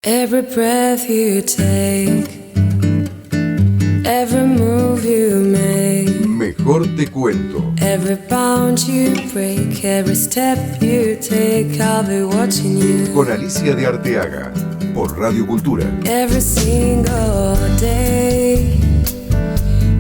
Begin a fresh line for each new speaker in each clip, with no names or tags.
Every breath you take, every move you make,
Mejor te cuento.
every bound you break, every step you take, I'll be watching you.
Con Alicia de Arteaga, por Radio Cultura.
Every single day,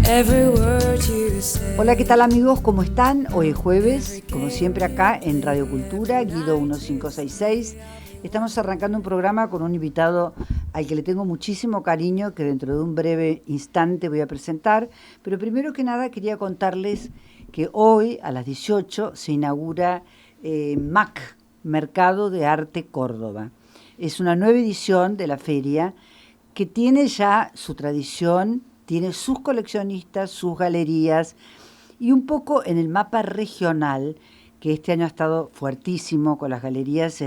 every word you say.
Hola, ¿qué tal amigos? ¿Cómo están? Hoy es jueves, como siempre acá en Radio Cultura, Guido 1566. Estamos arrancando un programa con un invitado al que le tengo muchísimo cariño, que dentro de un breve instante voy a presentar. Pero primero que nada quería contarles que hoy a las 18 se inaugura MAC, Mercado de Arte Córdoba. Es una nueva edición de la feria que tiene ya su tradición, tiene sus coleccionistas, sus galerías y un poco en el mapa regional, que este año ha estado fuertísimo con las galerías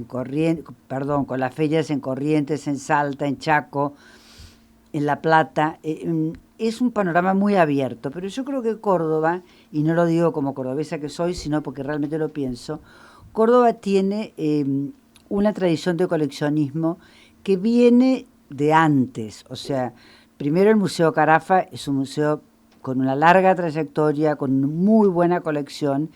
con las ferias en Corrientes, en Salta, en Chaco, en La Plata. Es un panorama muy abierto, pero yo creo que Córdoba, y no lo digo como cordobesa que soy, sino porque realmente lo pienso, Córdoba tiene una tradición de coleccionismo que viene de antes. O sea, primero el Museo Carafa es un museo con una larga trayectoria, con muy buena colección.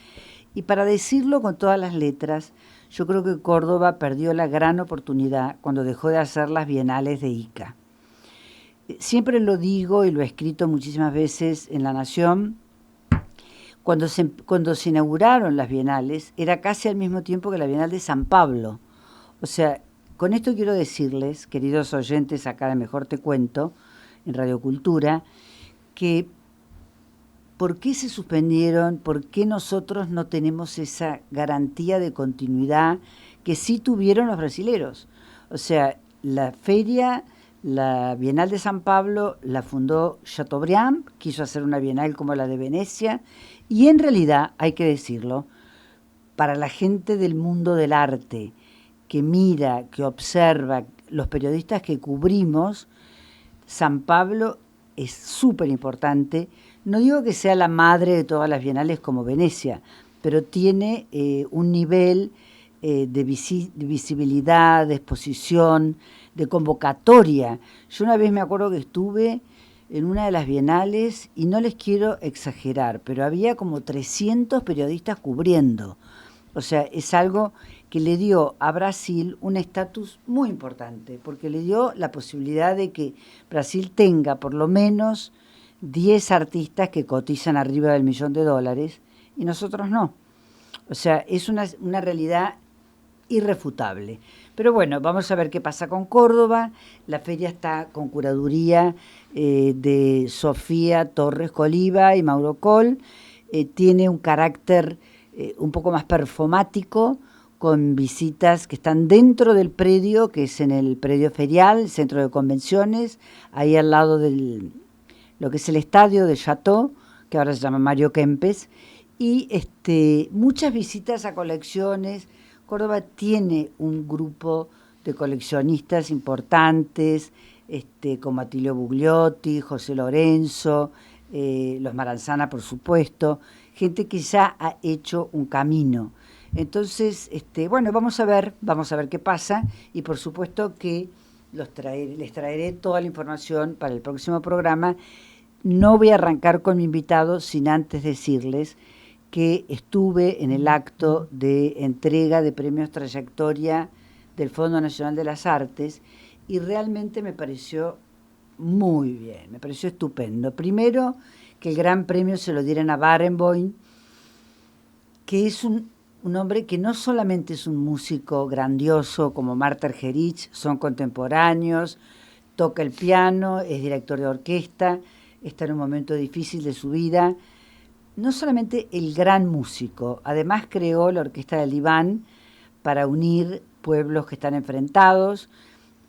Y para decirlo con todas las letras, yo creo que Córdoba perdió la gran oportunidad cuando dejó de hacer las bienales de Ica. Siempre lo digo y lo he escrito muchísimas veces en La Nación. Cuando se inauguraron las bienales, era casi al mismo tiempo que la Bienal de San Pablo. O sea, con esto quiero decirles, queridos oyentes acá de Mejor Te Cuento, en Radio Cultura, que ¿por qué se suspendieron? ¿Por qué nosotros no tenemos esa garantía de continuidad que sí tuvieron los brasileros? O sea, la feria, la Bienal de San Pablo, la fundó Chateaubriand, quiso hacer una bienal como la de Venecia, y en realidad, hay que decirlo, para la gente del mundo del arte, que mira, que observa, los periodistas que cubrimos, San Pablo es súper importante. No digo que sea la madre de todas las bienales como Venecia, pero tiene un nivel de visibilidad, de exposición, de convocatoria. Yo una vez me acuerdo que estuve en una de las bienales, y no les quiero exagerar, pero había como 300 periodistas cubriendo. O sea, es algo que le dio a Brasil un estatus muy importante, porque le dio la posibilidad de que Brasil tenga por lo menos 10 artistas que cotizan arriba del $1.000.000 y nosotros no. O sea, es una realidad irrefutable. Pero bueno, vamos a ver qué pasa con Córdoba. La feria está con curaduría de Sofía Torres Coliva y Mauro Coll. Tiene un carácter un poco más performático, con visitas que están dentro del predio, que es en el predio ferial, el centro de convenciones, ahí al lado del lo que es el estadio de Chateau, que ahora se llama Mario Kempes, y muchas visitas a colecciones. Córdoba tiene un grupo de coleccionistas importantes, como Atilio Bugliotti, José Lorenzo, los Maranzana, por supuesto, gente que ya ha hecho un camino. Entonces, bueno, vamos a ver qué pasa, y por supuesto que les traeré toda la información para el próximo programa. No voy a arrancar con mi invitado sin antes decirles que estuve en el acto de entrega de premios Trayectoria del Fondo Nacional de las Artes y realmente me pareció muy bien, me pareció estupendo. Primero, que el gran premio se lo dieran a Barenboim, que es un hombre que no solamente es un músico grandioso como Marta Argerich, son contemporáneos, toca el piano, es director de orquesta, está en un momento difícil de su vida. No solamente el gran músico, además creó la Orquesta del Iván para unir pueblos que están enfrentados,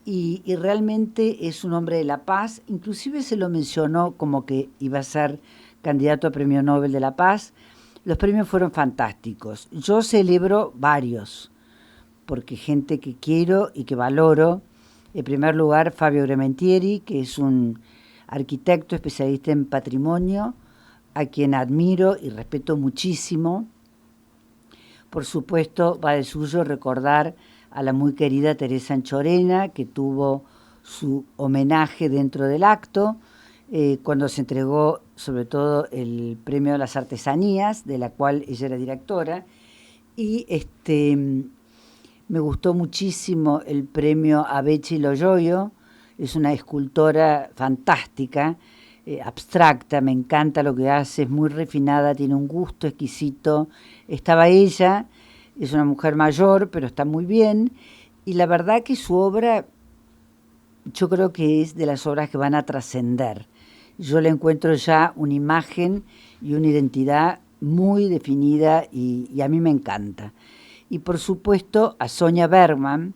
y realmente es un hombre de la paz. Inclusive se lo mencionó como que iba a ser candidato a Premio Nobel de la Paz. Los premios fueron fantásticos. Yo celebro varios, porque gente que quiero y que valoro. En primer lugar, Fabio Grementieri, que es un arquitecto especialista en patrimonio, a quien admiro y respeto muchísimo. Por supuesto, va de suyo recordar a la muy querida Teresa Anchorena, que tuvo su homenaje dentro del acto, cuando se entregó sobre todo el Premio a las Artesanías, de la cual ella era directora, y me gustó muchísimo el premio a Bechi Loyoyo. Es una escultora fantástica, abstracta, me encanta lo que hace, es muy refinada, tiene un gusto exquisito. Estaba ella, es una mujer mayor, pero está muy bien, y la verdad que su obra, yo creo que es de las obras que van a trascender. Yo le encuentro ya una imagen y una identidad muy definida y a mí me encanta. Y por supuesto a Sonia Bergman,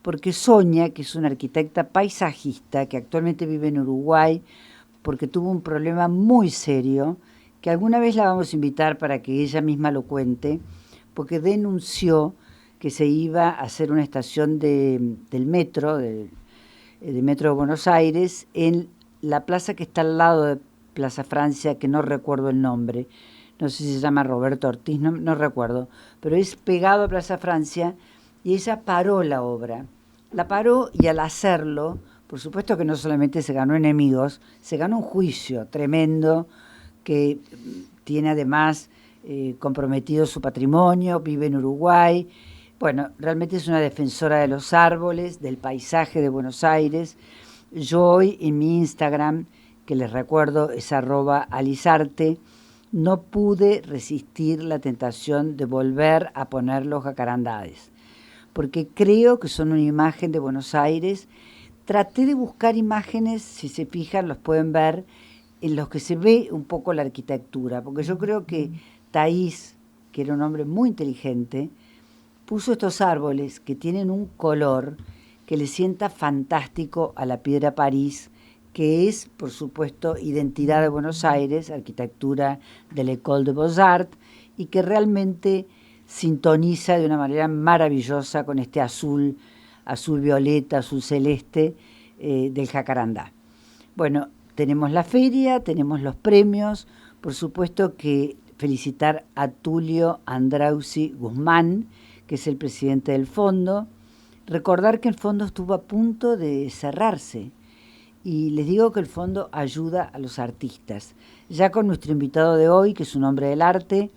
porque Sonia, que es una arquitecta paisajista que actualmente vive en Uruguay, porque tuvo un problema muy serio, que alguna vez la vamos a invitar para que ella misma lo cuente, porque denunció que se iba a hacer una estación del metro, del Metro de Buenos Aires, en la plaza que está al lado de Plaza Francia, que no recuerdo el nombre, no sé si se llama Roberto Ortiz, no recuerdo, pero es pegado a Plaza Francia, y ella paró la obra. La paró y al hacerlo, por supuesto que no solamente se ganó enemigos, se ganó un juicio tremendo que tiene además comprometido su patrimonio, vive en Uruguay. Bueno, realmente es una defensora de los árboles, del paisaje de Buenos Aires. Yo hoy en mi Instagram, que les recuerdo es @alisarte, no pude resistir la tentación de volver a poner los jacarandades, porque creo que son una imagen de Buenos Aires. Traté de buscar imágenes, si se fijan, los pueden ver, en los que se ve un poco la arquitectura, porque yo creo que Taís, que era un hombre muy inteligente, puso estos árboles que tienen un color que le sienta fantástico a la piedra París, que es, por supuesto, identidad de Buenos Aires, arquitectura de l'École de Beaux-Arts, y que realmente sintoniza de una manera maravillosa con este azul violeta, azul celeste del jacarandá. Bueno, tenemos la feria, tenemos los premios, por supuesto que felicitar a Tulio Andrausi Guzmán, que es el presidente del fondo, recordar que el fondo estuvo a punto de cerrarse, y les digo que el fondo ayuda a los artistas. Ya con nuestro invitado de hoy, que es un hombre del arte,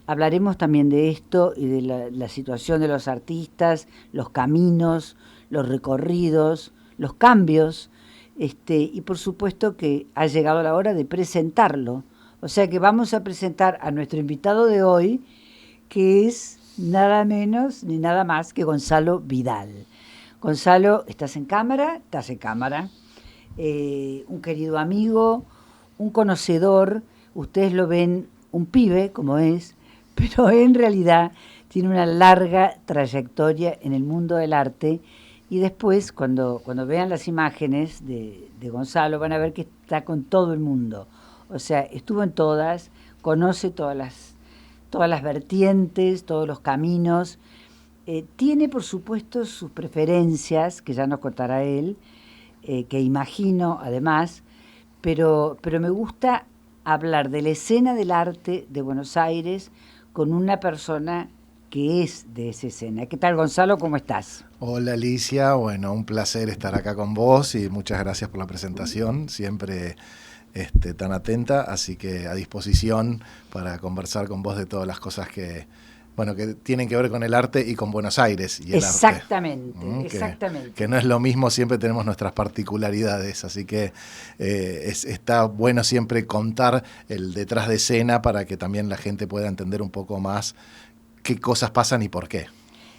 hablaremos también de esto y de la situación de los artistas, los caminos, los recorridos, los cambios, y por supuesto que ha llegado la hora de presentarlo. O sea que vamos a presentar a nuestro invitado de hoy, que es nada menos ni nada más que Gonzalo Vidal. Gonzalo, ¿estás en cámara? Estás en cámara. Un querido amigo, un conocedor, ustedes lo ven un pibe como es, pero en realidad tiene una larga trayectoria en el mundo del arte, y después cuando vean las imágenes de Gonzalo van a ver que está con todo el mundo, o sea, estuvo en todas, conoce todas las vertientes, todos los caminos, tiene por supuesto sus preferencias, que ya nos contará él, que imagino además, pero me gusta hablar de la escena del arte de Buenos Aires con una persona que es de esa escena. ¿Qué tal, Gonzalo? ¿Cómo estás?
Hola, Alicia. Bueno, un placer estar acá con vos y muchas gracias por la presentación, siempre tan atenta, así que a disposición para conversar con vos de todas las cosas que tienen que ver con el arte y con Buenos Aires y el
exactamente,
arte.
Exactamente.
Que no es lo mismo, siempre tenemos nuestras particularidades, así que está bueno siempre contar el detrás de escena para que también la gente pueda entender un poco más qué cosas pasan y por qué.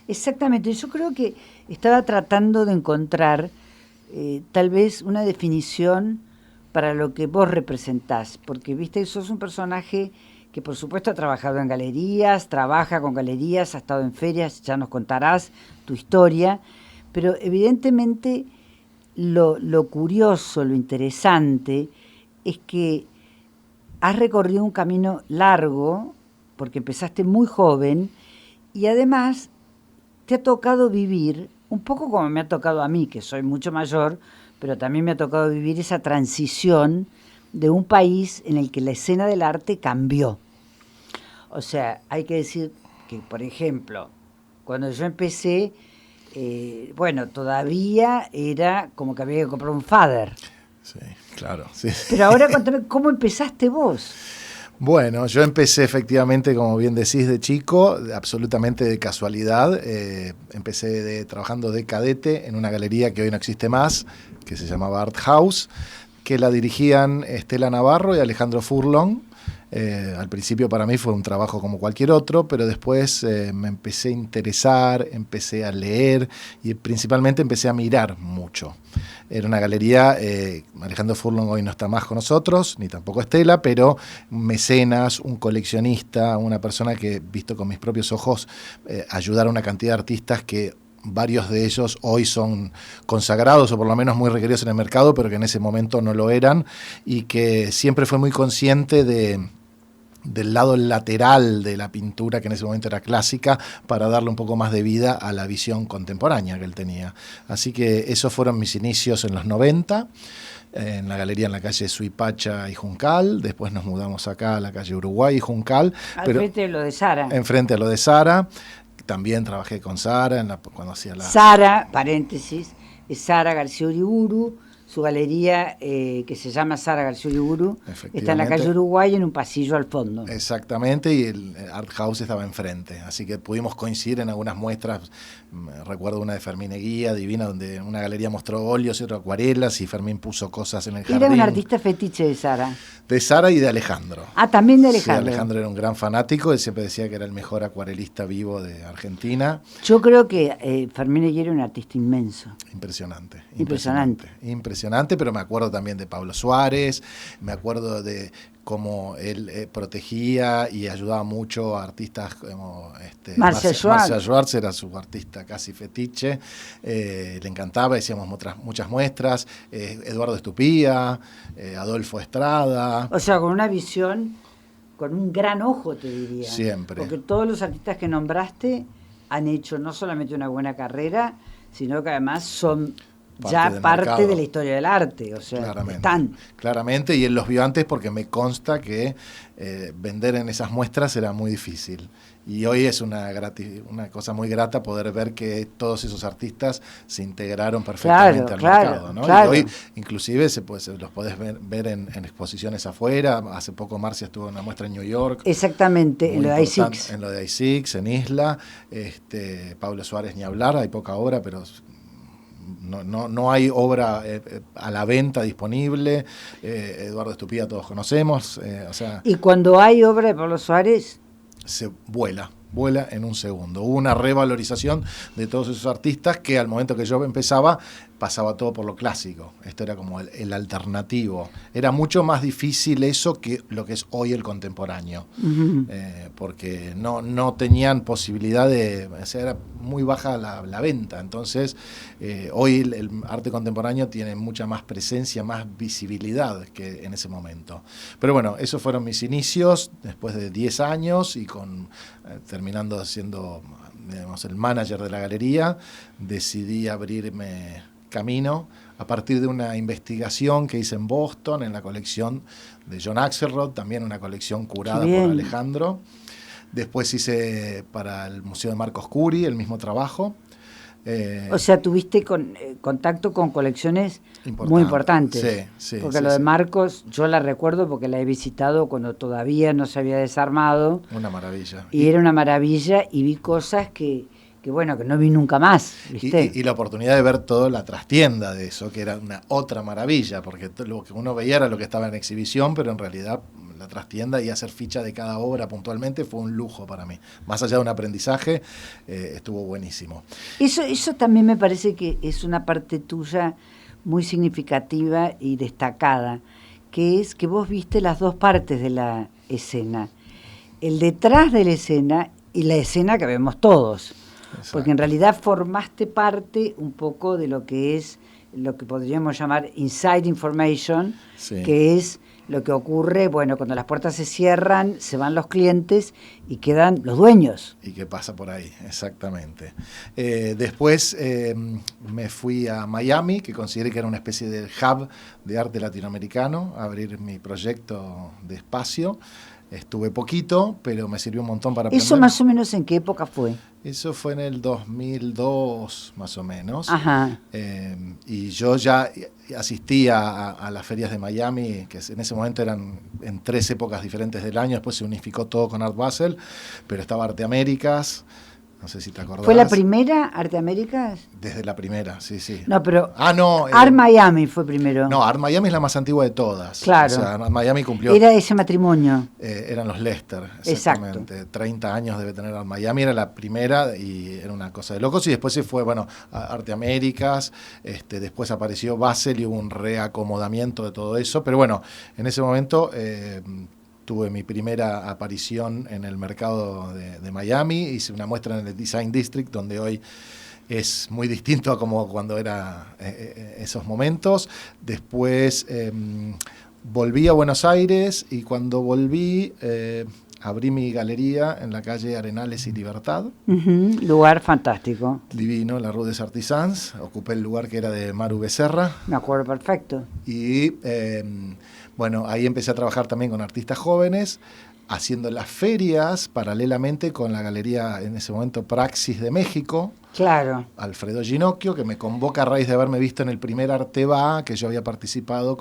Exactamente, yo creo que estaba tratando de encontrar tal vez una definición para lo que vos representás, porque viste, sos un personaje que por supuesto ha trabajado en galerías, trabaja con galerías, ha estado en ferias, ya nos contarás tu historia, pero evidentemente lo curioso, lo interesante es que has recorrido un camino largo, porque empezaste muy joven, y además te ha tocado vivir, un poco como me ha tocado a mí, que soy mucho mayor, pero también me ha tocado vivir esa transición de un país en el que la escena del arte cambió. O sea, hay que decir que, por ejemplo, cuando yo empecé, bueno, todavía era como que había que comprar un fader.
Sí, claro. Sí.
Pero ahora contame, ¿cómo empezaste vos?
Bueno, yo empecé efectivamente, como bien decís, de chico, absolutamente de casualidad. Empecé trabajando de cadete en una galería que hoy no existe más, que se llamaba Art House, que la dirigían Estela Navarro y Alejandro Furlong. Al principio para mí fue un trabajo como cualquier otro, pero después me empecé a interesar, empecé a leer y principalmente empecé a mirar mucho. Era una galería, Alejandro Furlong hoy no está más con nosotros, ni tampoco Estela, pero un mecenas, un coleccionista, una persona que, visto con mis propios ojos, ayudar a una cantidad de artistas que varios de ellos hoy son consagrados o por lo menos muy requeridos en el mercado, pero que en ese momento no lo eran, y que siempre fue muy consciente del lado lateral de la pintura, que en ese momento era clásica, para darle un poco más de vida a la visión contemporánea que él tenía. Así que esos fueron mis inicios en los 90, en la galería en la calle Suipacha y Juncal. Después nos mudamos acá a la calle Uruguay y Juncal.
Frente de lo de Sara.
Enfrente a lo de Sara. También trabajé con Sara cuando hacía la...
Sara, paréntesis, es Sara García Uriburu. Su galería, que se llama Sara García Uriburu, está en la calle Uruguay, en un pasillo al fondo.
Exactamente, y el Art House estaba enfrente, así que pudimos coincidir en algunas muestras. Recuerdo una de Fermín Eguía, divina, donde una galería mostró óleos y otra acuarelas, y Fermín puso cosas en el jardín.
Era un artista fetiche de Sara.
De Sara y de Alejandro.
Ah, también de Alejandro.
Sí, Alejandro era un gran fanático, él siempre decía que era el mejor acuarelista vivo de Argentina.
Yo creo que Fermín Eguía era un artista inmenso.
Impresionante, pero me acuerdo también de Pablo Suárez, me acuerdo de cómo él protegía y ayudaba mucho a artistas como
Marcia
Schwartz era su artista casi fetiche, le encantaba, hacíamos muchas muestras, Eduardo Estupía, Adolfo Estrada.
O sea, con una visión, con un gran ojo, te diría.
Siempre.
Porque todos los artistas que nombraste han hecho no solamente una buena carrera, sino que además son parte de la historia del arte, o sea,
claramente, y él los vio antes porque me consta que vender en esas muestras era muy difícil, y hoy es una cosa muy grata poder ver que todos esos artistas se integraron perfectamente al mercado, ¿no?
Claro.
Y hoy inclusive los podés ver en exposiciones afuera. Hace poco Marcia estuvo en una muestra en New York.
Exactamente, en lo de I6.
En lo de I6, en Isla. Pablo Suárez ni hablar, hay poca obra, pero... No hay obra a la venta disponible. Eduardo Estupía todos conocemos.
Y cuando hay obra de Pablo Suárez...
Se vuela en un segundo. Hubo una revalorización de todos esos artistas que al momento que yo empezaba pasaba todo por lo clásico. Esto era como el alternativo. Era mucho más difícil eso que lo que es hoy el contemporáneo. Uh-huh. Porque no tenían posibilidad era muy baja la venta. Entonces, hoy el arte contemporáneo tiene mucha más presencia, más visibilidad que en ese momento. Pero bueno, esos fueron mis inicios después de 10 años y terminando siendo, digamos, el manager de la galería. Decidí abrirme camino a partir de una investigación que hice en Boston en la colección de John Axelrod, también una colección curada por Alejandro. Después hice para el Museo de Marcos Curi el mismo trabajo.
O sea, tuviste contacto con colecciones muy importantes.
Sí.
Porque lo de Marcos, yo la recuerdo porque la he visitado cuando todavía no se había desarmado.
Una maravilla.
Y era una maravilla, y vi cosas que no vi nunca más, ¿viste?
Y la oportunidad de ver toda la trastienda de eso, que era una otra maravilla, porque lo que uno veía era lo que estaba en exhibición, pero en realidad la trastienda y hacer ficha de cada obra puntualmente fue un lujo para mí. Más allá de un aprendizaje, estuvo buenísimo.
Eso también me parece que es una parte tuya muy significativa y destacada, que es que vos viste las dos partes de la escena. El detrás de la escena y la escena que vemos todos. Exacto. Porque en realidad formaste parte un poco de lo que es lo que podríamos llamar inside information, sí, que es lo que ocurre, cuando las puertas se cierran, se van los clientes y quedan los dueños.
Y qué pasa por ahí, exactamente. Después me fui a Miami, que consideré que era una especie de hub de arte latinoamericano, a abrir mi proyecto de espacio. Estuve poquito, pero me sirvió un montón para aprender.
¿Eso más o menos en qué época fue?
Eso fue en el 2002, más o menos.
Ajá.
Y yo ya asistía a las ferias de Miami, que en ese momento eran en 3 épocas diferentes del año. Después se unificó todo con Art Basel, pero estaba Arte Américas. No sé si te acordás.
¿Fue la primera Arte Américas?
Desde la primera, sí, sí.
No, pero
no.
Art Miami fue primero.
No, Art Miami es la más antigua de todas.
Claro.
O sea, Art Miami cumplió...
Era ese matrimonio.
Eran los Lester,
Exacto.
exactamente. 30 años debe tener Art Miami, era la primera y era una cosa de locos. Y después se fue, a Arte Américas, después apareció Basel y hubo un reacomodamiento de todo eso. Pero bueno, en ese momento... tuve mi primera aparición en el mercado de Miami, hice una muestra en el Design District, donde hoy es muy distinto a como cuando era esos momentos. Después volví a Buenos Aires y cuando volví abrí mi galería en la calle Arenales y Libertad.
Lugar fantástico.
Divino, la Rue des Artisans. Ocupé el lugar que era de Maru Becerra.
Me acuerdo perfecto.
Y ahí empecé a trabajar también con artistas jóvenes, haciendo las ferias paralelamente con la galería, en ese momento, Praxis de México.
Claro.
Alfredo Ginocchio, que me convoca a raíz de haberme visto en el primer Arteba, que yo había participado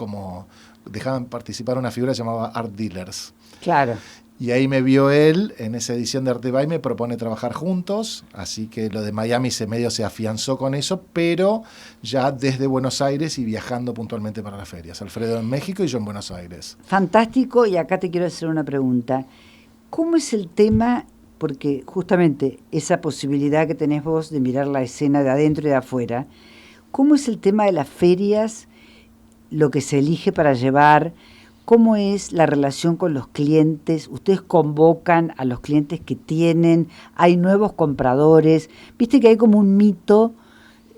dejaban participar una figura llamada Art Dealers.
Claro.
Y ahí me vio él en esa edición de Arteba y me propone trabajar juntos, así que lo de Miami medio se afianzó con eso, pero ya desde Buenos Aires y viajando puntualmente para las ferias. Alfredo en México y yo en Buenos Aires.
Fantástico, y acá te quiero hacer una pregunta. ¿Cómo es el tema? Porque justamente esa posibilidad que tenés vos de mirar la escena de adentro y de afuera, ¿cómo es el tema de las ferias, lo que se elige para llevar? ¿Cómo es la relación con los clientes? ¿Ustedes convocan a los clientes que tienen? ¿Hay nuevos compradores? Viste que hay como un mito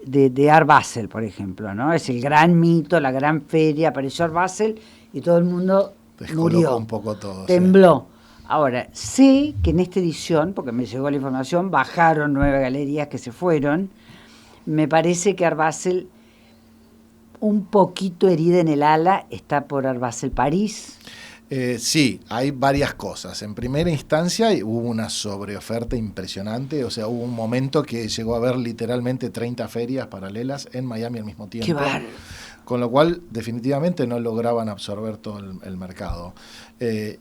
de Art Basel, por ejemplo, ¿no? Es el gran mito, la gran feria, apareció Art Basel y todo el mundo murió.
Un poco todo.
Tembló. Sí. Ahora, sé que en esta edición, porque me llegó la información, bajaron 9 galerías que se fueron. Me parece que Art Basel, un poquito herida en el ala, está por Art Basel París.
Sí, hay varias cosas. En primera instancia hubo una sobreoferta impresionante, o sea, hubo un momento que llegó a haber literalmente 30 ferias paralelas en Miami al mismo tiempo.
¡Qué bárbaro!
Con lo cual definitivamente no lograban absorber todo el mercado.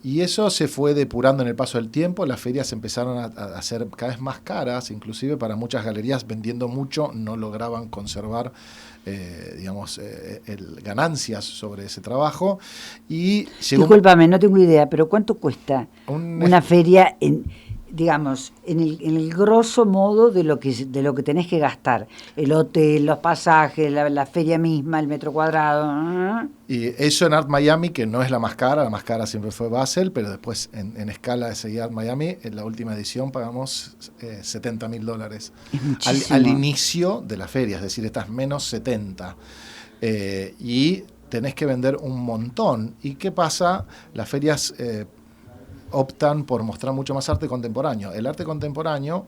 Y eso se fue depurando en el paso del tiempo, las ferias empezaron a ser cada vez más caras, inclusive para muchas galerías vendiendo mucho no lograban conservar ganancias sobre ese trabajo. Y
discúlpame, no tengo idea, pero ¿cuánto cuesta una feria en el grosso modo de lo que tenés que gastar? El hotel, los pasajes, la feria misma, el metro cuadrado.
Y eso en Art Miami, que no es la más cara siempre fue Basel, pero después en escala de seguir Art Miami, en la última edición pagamos $70,000.
Es muchísimo.
Al inicio de la feria, es decir, estás menos 70. Y tenés que vender un montón. ¿Y qué pasa? Las ferias optan por mostrar mucho más arte contemporáneo. El arte contemporáneo,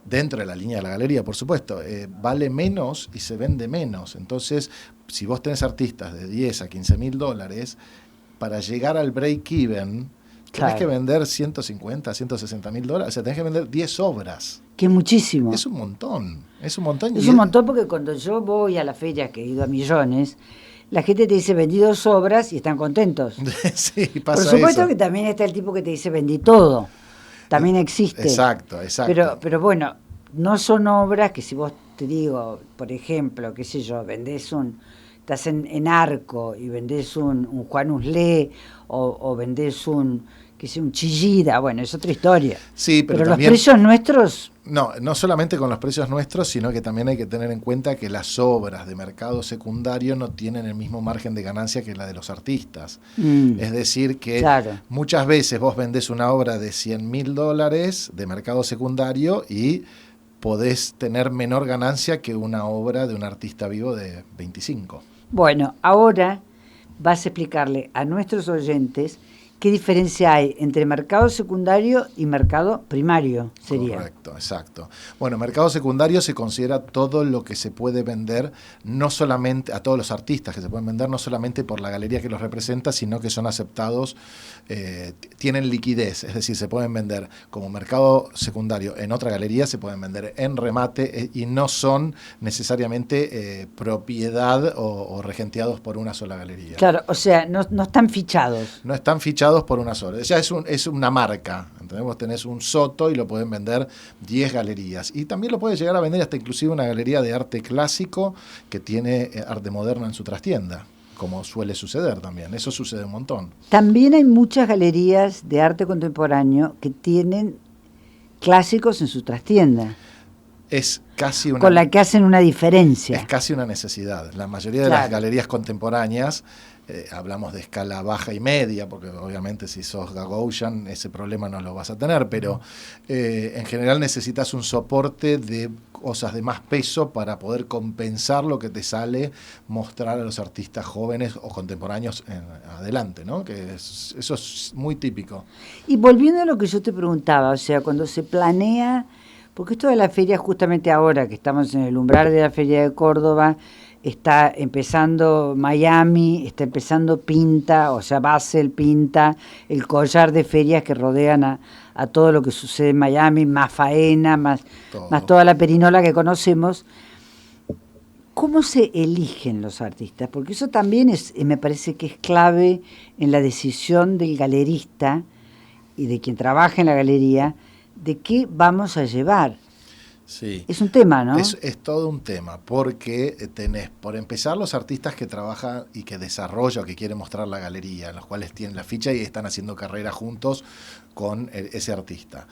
dentro de la línea de la galería, por supuesto, vale menos y se vende menos. Entonces, si vos tenés artistas de 10 a 15 $1,000, para llegar al break-even, tenés que vender 150, 160 $1,000. O sea, tenés que vender 10 obras.
Que es muchísimo.
Es un montón. Es un montón.
Es un montón porque cuando yo voy a las ferias, que he ido a millones, la gente te dice vendí 2 obras y están contentos.
Sí, pasa eso.
Por supuesto que también está el tipo que te dice vendí todo. También existe.
Exacto.
Pero bueno, no son obras que si vos te digo, por ejemplo, qué sé yo, estás en Arco y vendés un Juan Uslé o vendés un Chillida, bueno, es otra historia.
Sí, pero también,
los precios nuestros...
No solamente con los precios nuestros, sino que también hay que tener en cuenta que las obras de mercado secundario no tienen el mismo margen de ganancia que la de los artistas. Es decir, que muchas veces vos vendés una obra de $100,000 de mercado secundario y podés tener menor ganancia que una obra de un artista vivo de 25.
Bueno, ahora vas a explicarle a nuestros oyentes ¿qué diferencia hay entre mercado secundario y mercado primario? Sería.
Correcto, exacto. Bueno, mercado secundario se considera todo lo que se puede vender, no solamente a todos los artistas que se pueden vender, no solamente por la galería que los representa, sino que son aceptados, tienen liquidez, es decir, se pueden vender como mercado secundario en otra galería, se pueden vender en remate y no son necesariamente propiedad o regenteados por una sola galería.
Claro, o sea, no están fichados.
No están fichados por una sola. Ya es una marca. ¿Entendés? Vos tenés un Soto y lo pueden vender 10 galerías. Y también lo puede llegar a vender hasta inclusive una galería de arte clásico que tiene arte moderno en su trastienda, como suele suceder también. Eso sucede un montón.
También hay muchas galerías de arte contemporáneo que tienen clásicos en su trastienda,
Es casi una...
con la que hacen una diferencia.
Es casi una necesidad. La mayoría de las galerías contemporáneas, hablamos de escala baja y media, porque obviamente si sos Gagosian ese problema no lo vas a tener, pero en general necesitas un soporte de cosas de más peso para poder compensar lo que te sale mostrar a los artistas jóvenes o contemporáneos adelante, ¿no? Eso es muy típico.
Y volviendo a lo que yo te preguntaba, o sea, cuando se planea, porque esto de la feria justamente ahora que estamos en el umbral de la Feria de Córdoba, está empezando Miami, está empezando Pinta, o sea, Basel, Pinta, el collar de ferias que rodean a todo lo que sucede en Miami, más faena, más toda la perinola que conocemos. ¿Cómo se eligen los artistas? Porque eso también me parece que es clave en la decisión del galerista y de quien trabaja en la galería, de qué vamos a llevar.
Sí.
Es un tema, ¿no?
Es todo un tema, porque tenés, por empezar, los artistas que trabajan y que desarrollan o que quieren mostrar la galería, los cuales tienen la ficha y están haciendo carrera juntos con ese artista.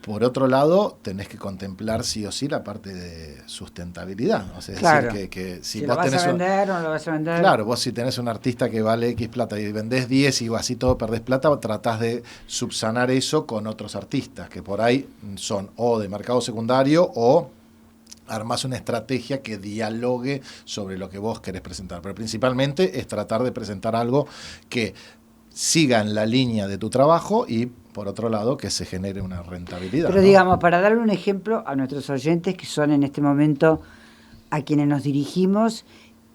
Por otro lado, tenés que contemplar sí o sí la parte de sustentabilidad. O sea,
claro.
Es decir, que si
lo
vos
vas
tenés
a vender o no lo vas a vender.
Claro, vos si tenés un artista que vale X plata y vendés 10 y así todo perdés plata, tratás de subsanar eso con otros artistas, que por ahí son o de mercado secundario o armás una estrategia que dialogue sobre lo que vos querés presentar. Pero principalmente es tratar de presentar algo que siga en la línea de tu trabajo y, por otro lado, que se genere una rentabilidad.
Pero
¿no?
digamos, para darle un ejemplo a nuestros oyentes, que son en este momento a quienes nos dirigimos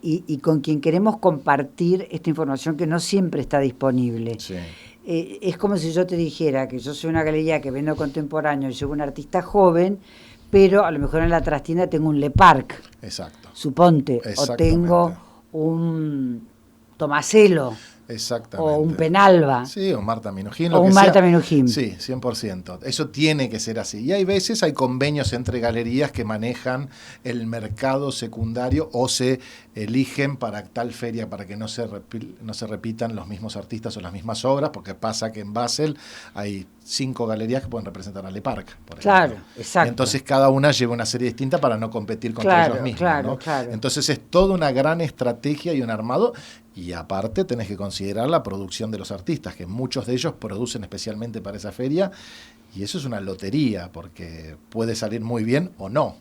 y con quien queremos compartir esta información que no siempre está disponible.
Sí.
Es como si yo te dijera que yo soy una galería que vendo contemporáneo y llevo un artista joven, pero a lo mejor en la trastienda tengo un Le Parc.
Exacto.
Suponte, o tengo un Tomaselo.
Exactamente.
O un Penalba.
Sí, o Marta Minujín.
O un Marta Minujín.
Sí, 100%. Eso tiene que ser así. Y hay veces, hay convenios entre galerías que manejan el mercado secundario o se eligen para tal feria para que no se repitan los mismos artistas o las mismas obras, porque pasa que en Basel hay 5 galerías que pueden representar a Le Parc, por ejemplo.
Claro, exacto.
Entonces cada una lleva una serie distinta para no competir contra ellos mismos.
Claro,
¿no?
claro.
Entonces es toda una gran estrategia y un armado. Y aparte tenés que considerar la producción de los artistas, que muchos de ellos producen especialmente para esa feria, y eso es una lotería, porque puede salir muy bien o no.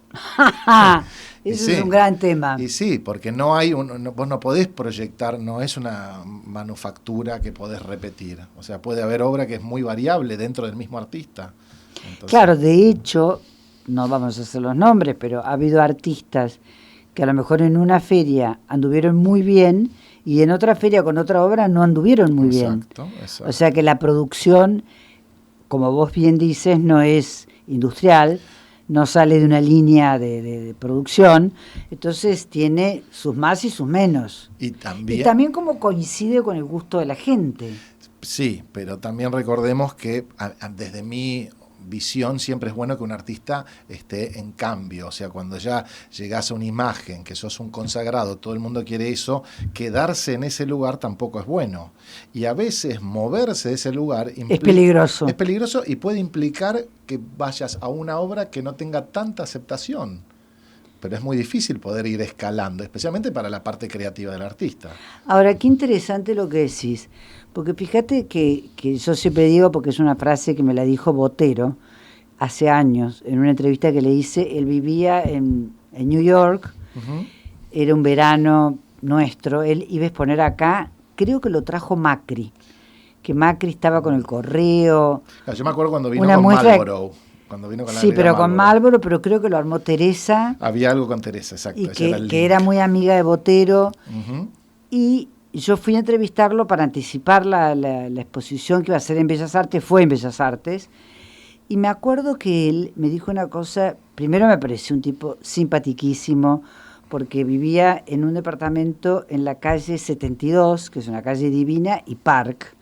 Eso es un gran tema.
Y sí, porque no hay vos no podés proyectar, no es una manufactura que podés repetir. O sea, puede haber obra que es muy variable dentro del mismo artista. Entonces,
claro, de hecho, no vamos a hacer los nombres, pero ha habido artistas que a lo mejor en una feria anduvieron muy bien y en otra feria con otra obra no anduvieron muy bien.
Exacto.
O sea que la producción, como vos bien dices, no es industrial, no sale de una línea de producción, entonces tiene sus más y sus menos.
Y
también como coincide con el gusto de la gente.
Sí, pero también recordemos que desde mi visión siempre es bueno que un artista esté en cambio, o sea, cuando ya llegás a una imagen, que sos un consagrado, todo el mundo quiere eso, quedarse en ese lugar tampoco es bueno. Y a veces moverse de ese lugar
es peligroso.
Es peligroso y puede implicar que vayas a una obra que no tenga tanta aceptación. Pero es muy difícil poder ir escalando, especialmente para la parte creativa del artista.
Ahora, qué interesante lo que decís, porque fíjate que yo siempre digo, porque es una frase que me la dijo Botero hace años, en una entrevista que le hice. Él vivía en New York, era un verano nuestro, él iba a exponer acá, creo que lo trajo Macri, que Macri estaba con el correo.
Yo me acuerdo cuando vino
Una
con
muestra de-
Marlboro. Cuando vino con la
Sí,
negra
pero con
Marlboro.
Marlboro, pero creo que lo armó Teresa,
Había algo con Teresa, exacto.
y
ese era el
que
link.
era muy amiga de Botero.
Ujú.
Y yo fui a entrevistarlo para anticipar la exposición que iba a ser en Bellas Artes, fue en Bellas Artes, y me acuerdo que él me dijo una cosa, primero me pareció un tipo simpatiquísimo, porque vivía en un departamento en la calle 72, que es una calle divina, y Park,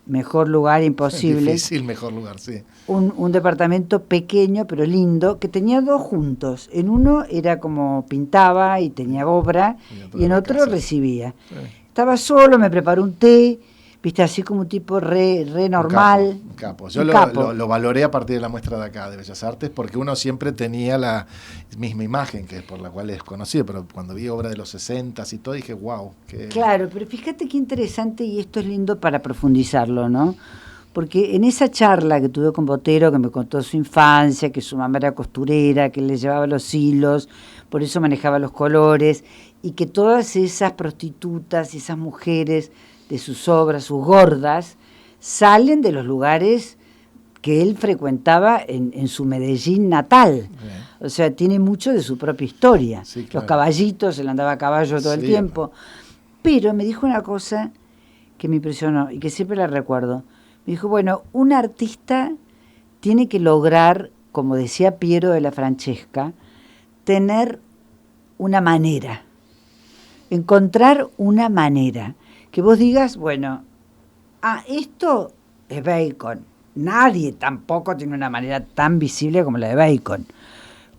mejor lugar imposible.
Difícil, mejor lugar, sí.
Un departamento pequeño pero lindo que tenía dos juntos. En uno era como pintaba y tenía obra y en
la
otro
casa.
recibía.
Sí.
Estaba solo, me preparó un té, viste, así como un tipo re normal.
Un capo. Yo
Un
lo,
capo.
lo valoré a partir de la muestra de acá, de Bellas Artes, porque uno siempre tenía la misma imagen, que es por la cual es conocido, pero cuando vi obra de los 60 y todo, dije, wow.
Claro, pero fíjate qué interesante, y esto es lindo para profundizarlo, ¿no? Porque en esa charla que tuve con Botero, que me contó su infancia, que su mamá era costurera, que le llevaba los hilos, por eso manejaba los colores, y que todas esas prostitutas y esas mujeres de sus obras, sus gordas, salen de los lugares que él frecuentaba en su Medellín natal.
Bien.
O sea, tiene mucho de su propia historia.
Sí, claro.
Los caballitos, él andaba a caballo todo el
Sí.
tiempo. Pero me dijo una cosa que me impresionó y que siempre la recuerdo. Me dijo, bueno, un artista tiene que lograr, como decía Piero de la Francesca, tener una manera, encontrar una manera, que vos digas, bueno, esto es Bacon, nadie tampoco tiene una manera tan visible como la de Bacon,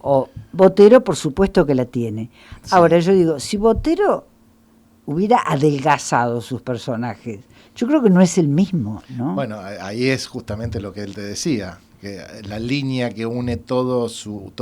o Botero por supuesto que la tiene.
Sí.
Ahora yo digo, si Botero hubiera adelgazado sus personajes, yo creo que no es el mismo, ¿no?
Bueno, ahí es justamente lo que él te decía, que la línea que une toda su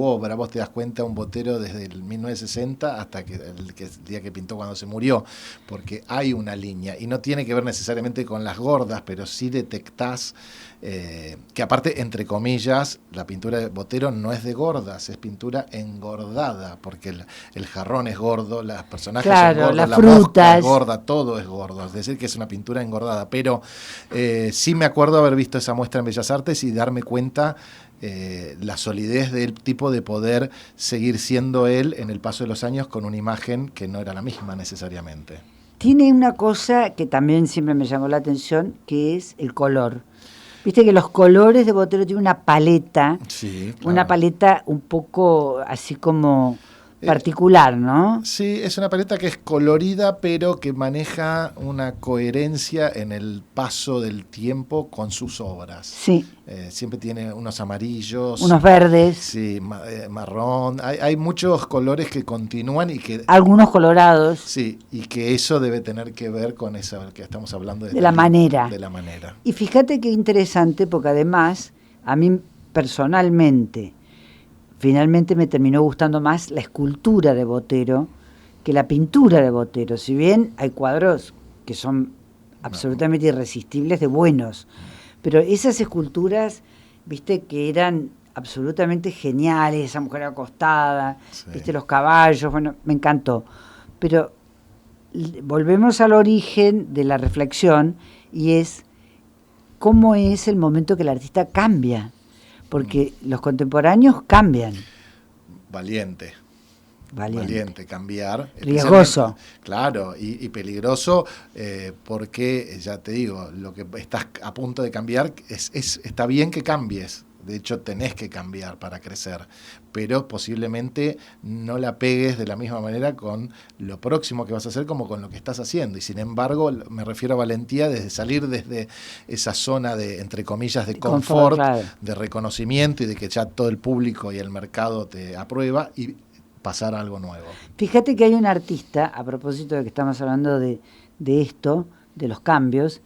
obra, vos te das cuenta, un Botero desde el 1960 hasta el día que pintó cuando se murió, porque hay una línea, y no tiene que ver necesariamente con las gordas, pero sí detectás que aparte, entre comillas, la pintura de Botero no es de gordas, es pintura engordada, porque el jarrón es gordo, los personajes
Claro,
son gordos,
las
la mosca
frutas.
es gorda, todo es gordo, es decir, que es una pintura engordada, pero sí me acuerdo haber visto esa muestra en Bellas Artes y darme cuenta la solidez del tipo de poder seguir siendo él en el paso de los años con una imagen que no era la misma necesariamente.
Tiene una cosa que también siempre me llamó la atención, que es el color. Viste que los colores de Botero tienen una paleta,
Sí, claro.
una paleta un poco así como particular, ¿no?
Sí, es una paleta que es colorida, pero que maneja una coherencia en el paso del tiempo con sus obras.
Sí,
Siempre tiene unos amarillos,
unos verdes,
sí, marrón. Hay muchos colores que continúan y que
algunos colorados.
sí, y que eso debe tener que ver con eso que estamos hablando
De la manera.
De la manera.
Y fíjate qué interesante, porque además, a mí personalmente, finalmente me terminó gustando más la escultura de Botero que la pintura de Botero. Si bien hay cuadros que son absolutamente irresistibles de buenos, pero esas esculturas, viste, que eran absolutamente geniales, esa mujer acostada,
Sí.
viste, los caballos, bueno, me encantó. Pero volvemos al origen de la reflexión, y es cómo es el momento que el artista cambia, porque los contemporáneos cambian.
Valiente. Valiente, cambiar.
Riesgoso.
Claro, y peligroso, porque, ya te digo, lo que estás a punto de cambiar, está bien que cambies. De hecho, tenés que cambiar para crecer, pero posiblemente no la pegues de la misma manera con lo próximo que vas a hacer como con lo que estás haciendo. Y sin embargo, me refiero a valentía desde salir desde esa zona de, entre comillas, de confort,
claro.
de reconocimiento y de que ya todo el público y el mercado te aprueba y pasar a algo nuevo.
Fíjate que hay un artista, a propósito de que estamos hablando de esto, de los cambios,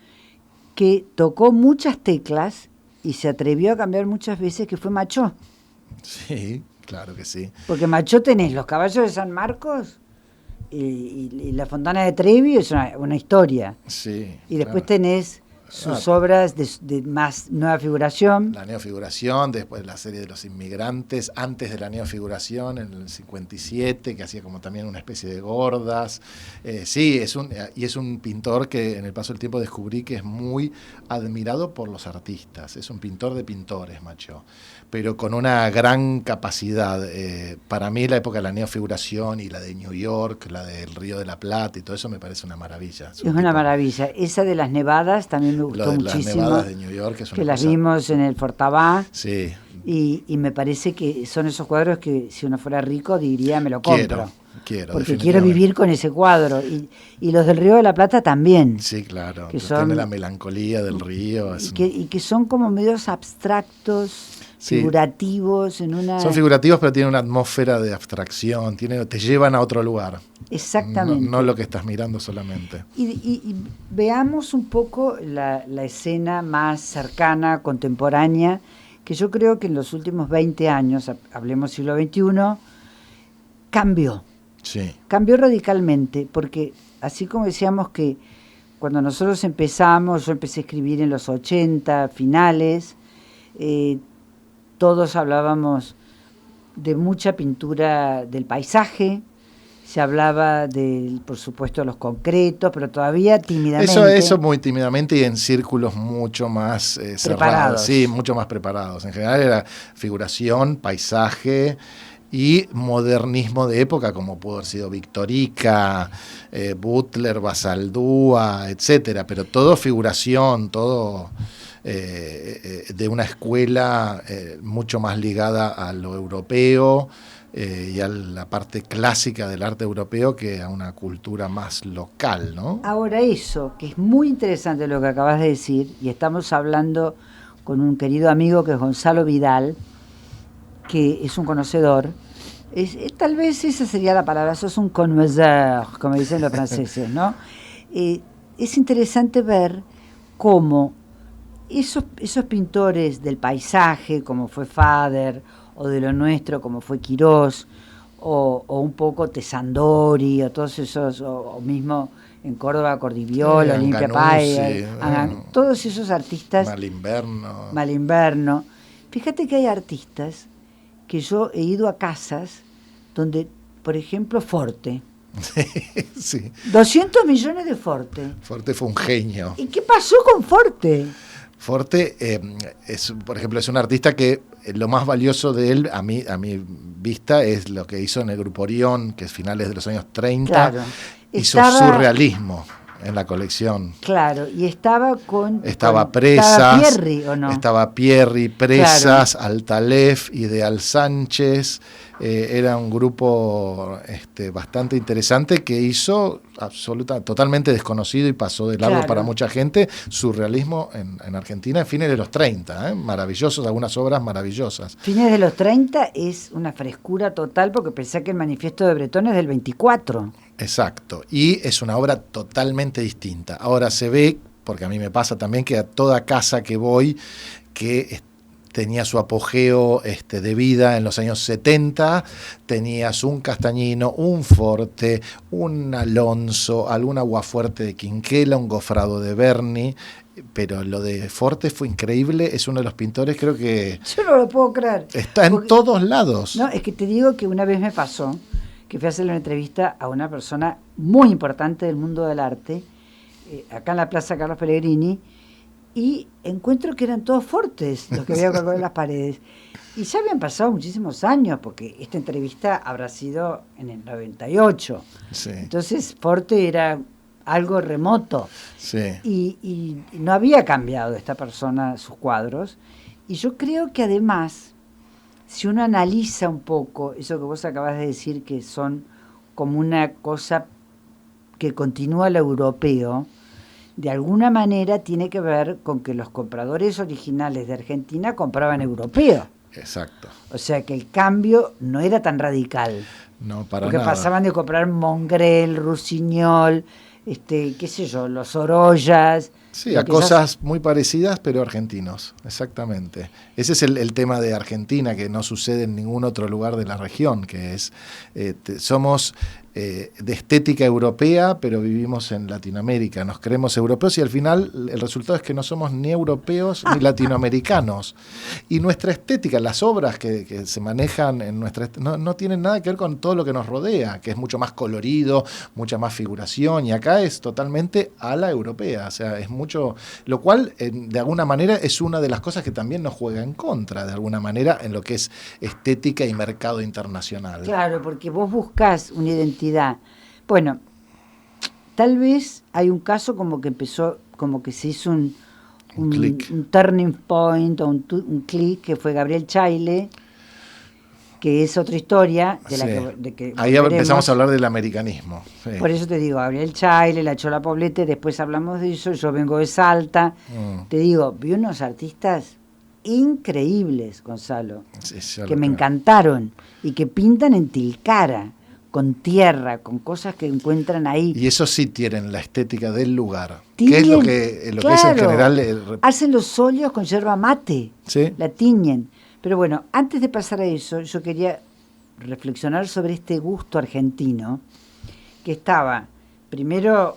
que tocó muchas teclas y se atrevió a cambiar muchas veces, que fue Machó.
Sí, claro que sí.
Porque Machó tenés los caballos de San Marcos y la Fontana de Trevi, es una historia.
Sí.
Y después
claro.
tenés sus obras de más nueva figuración.
La neofiguración, después la serie de los inmigrantes, antes de la neofiguración, en el 57, que hacía como también una especie de gordas. Sí, es un pintor que en el paso del tiempo descubrí que es muy admirado por los artistas. Es un pintor de pintores, macho, pero con una gran capacidad. Para mí la época de la neofiguración y la de New York, la del Río de la Plata y todo eso me parece una maravilla.
Es una maravilla. Esa de las nevadas también me gustó muchísimo.
Las nevadas de New York es una
que las
cosa...
vimos en el Fortabá.
Sí.
Y me parece que son esos cuadros que si uno fuera rico diría me lo compro.
Quiero,
porque quiero vivir con ese cuadro. Y los del Río de la Plata también.
Sí, claro.
Que son,
tiene la melancolía del río.
Y que son como medios abstractos, sí, figurativos.
Son figurativos, pero tienen una atmósfera de abstracción. Te llevan a otro lugar.
Exactamente.
No lo que estás mirando solamente.
Y veamos un poco la escena más cercana, contemporánea, que yo creo que en los últimos 20 años, hablemos siglo XXI, cambió.
Sí.
Cambió radicalmente, porque así como decíamos que cuando nosotros empezamos, yo empecé a escribir en los 80, finales, todos hablábamos de mucha pintura del paisaje, se hablaba por supuesto, de los concretos, pero todavía tímidamente.
Eso muy tímidamente y en círculos mucho más cerrados. Sí, mucho más preparados. En general era figuración, paisaje y modernismo de época, como pudo haber sido Victorica, Butler, Basaldúa, etcétera, pero todo figuración, todo de una escuela mucho más ligada a lo europeo y a la parte clásica del arte europeo que a una cultura más local, ¿no?
Ahora eso, que es muy interesante lo que acabas de decir, y estamos hablando con un querido amigo que es Gonzalo Vidal, que es un conocedor, tal vez esa sería la palabra, sos un connoisseur, como dicen los franceses, ¿no? Es interesante ver cómo esos pintores del paisaje, como fue Fader, o de lo nuestro, como fue Quirós, o un poco Tesandori, o todos esos, o mismo en Córdoba, Cordiviolo, Olimpia Pay, todos esos artistas. Malimberno. Fíjate que hay artistas que yo he ido a casas donde, por ejemplo, Forte.
Sí.
200 millones de Forte.
Forte fue un genio.
¿Y qué pasó con Forte?
Forte, por ejemplo, es un artista que lo más valioso de él, a mi vista, es lo que hizo en el Grupo Orión, que es finales de los años 30, claro. Hizo surrealismo en la colección.
Claro, y estaba
Presas.
¿Estaba Pierri o no?
Estaba Pierri, Presas, claro. Altalef, Ideal Sánchez. Era un grupo bastante interesante que hizo totalmente desconocido y pasó de largo, claro, para mucha gente, surrealismo en Argentina en fines de los 30, maravillosos, algunas obras maravillosas.
Fines de los 30 es una frescura total, porque pensé que el Manifiesto de Bretón es del 24.
Exacto, y es una obra totalmente distinta. Ahora se ve, porque a mí me pasa también, que a toda casa que voy, que tenía su apogeo de vida en los años 70, tenías un Castañino, un Forte, un Alonso, algún Aguafuerte de Quinquela, un Gofrado de Berni, pero lo de Forte fue increíble, es uno de los pintores, creo que...
Yo no lo puedo creer.
Está en todos lados.
No, es que te digo que una vez me pasó que fui a hacerle una entrevista a una persona muy importante del mundo del arte, acá en la Plaza Carlos Pellegrini, y encuentro que eran todos Fortes los que había colgado en las paredes. Y ya habían pasado muchísimos años, porque esta entrevista habrá sido en el 98.
Sí.
Entonces Forte era algo remoto.
Sí.
Y no había cambiado esta persona sus cuadros. Y yo creo que además, si uno analiza un poco eso que vos acabas de decir, que son como una cosa que continúa lo europeo, de alguna manera tiene que ver con que los compradores originales de Argentina compraban europeo.
Exacto.
O sea que el cambio no era tan radical.
No, para
porque
nada.
Pasaban de comprar Mongrel, Rusiñol, qué sé yo, los Orollas.
Sí, a cosas muy parecidas, pero argentinos, exactamente. Ese es el tema de Argentina, que no sucede en ningún otro lugar de la región, que es, somos de estética europea, pero vivimos en Latinoamérica, nos creemos europeos y al final el resultado es que no somos ni europeos ni latinoamericanos. Y nuestra estética, las obras que se manejan en no tienen nada que ver con todo lo que nos rodea, que es mucho más colorido, mucha más figuración, y acá es totalmente a la europea, o sea, es mucho, lo cual de alguna manera es una de las cosas que también nos juega en contra, de alguna manera, en lo que es estética y mercado internacional.
Claro, porque vos buscás una identidad. Bueno, tal vez hay un caso como que empezó, como que se hizo un turning point o un click, que fue Gabriel Chaile, que es otra historia de la que
ahí empezamos a hablar del americanismo. Sí.
Por eso te digo, Gabriel Chaile, la Chola Poblete, después hablamos de eso, yo vengo de Salta. Te digo, vi unos artistas increíbles, Gonzalo, que me encantaron y que pintan en Tilcara, con tierra, con cosas que encuentran ahí.
Y eso sí tienen la estética del lugar. ¿Qué es lo que es en general?
Hacen los óleos con yerba mate,
¿sí?
La tiñen. Pero bueno, antes de pasar a eso, yo quería reflexionar sobre este gusto argentino, que estaba primero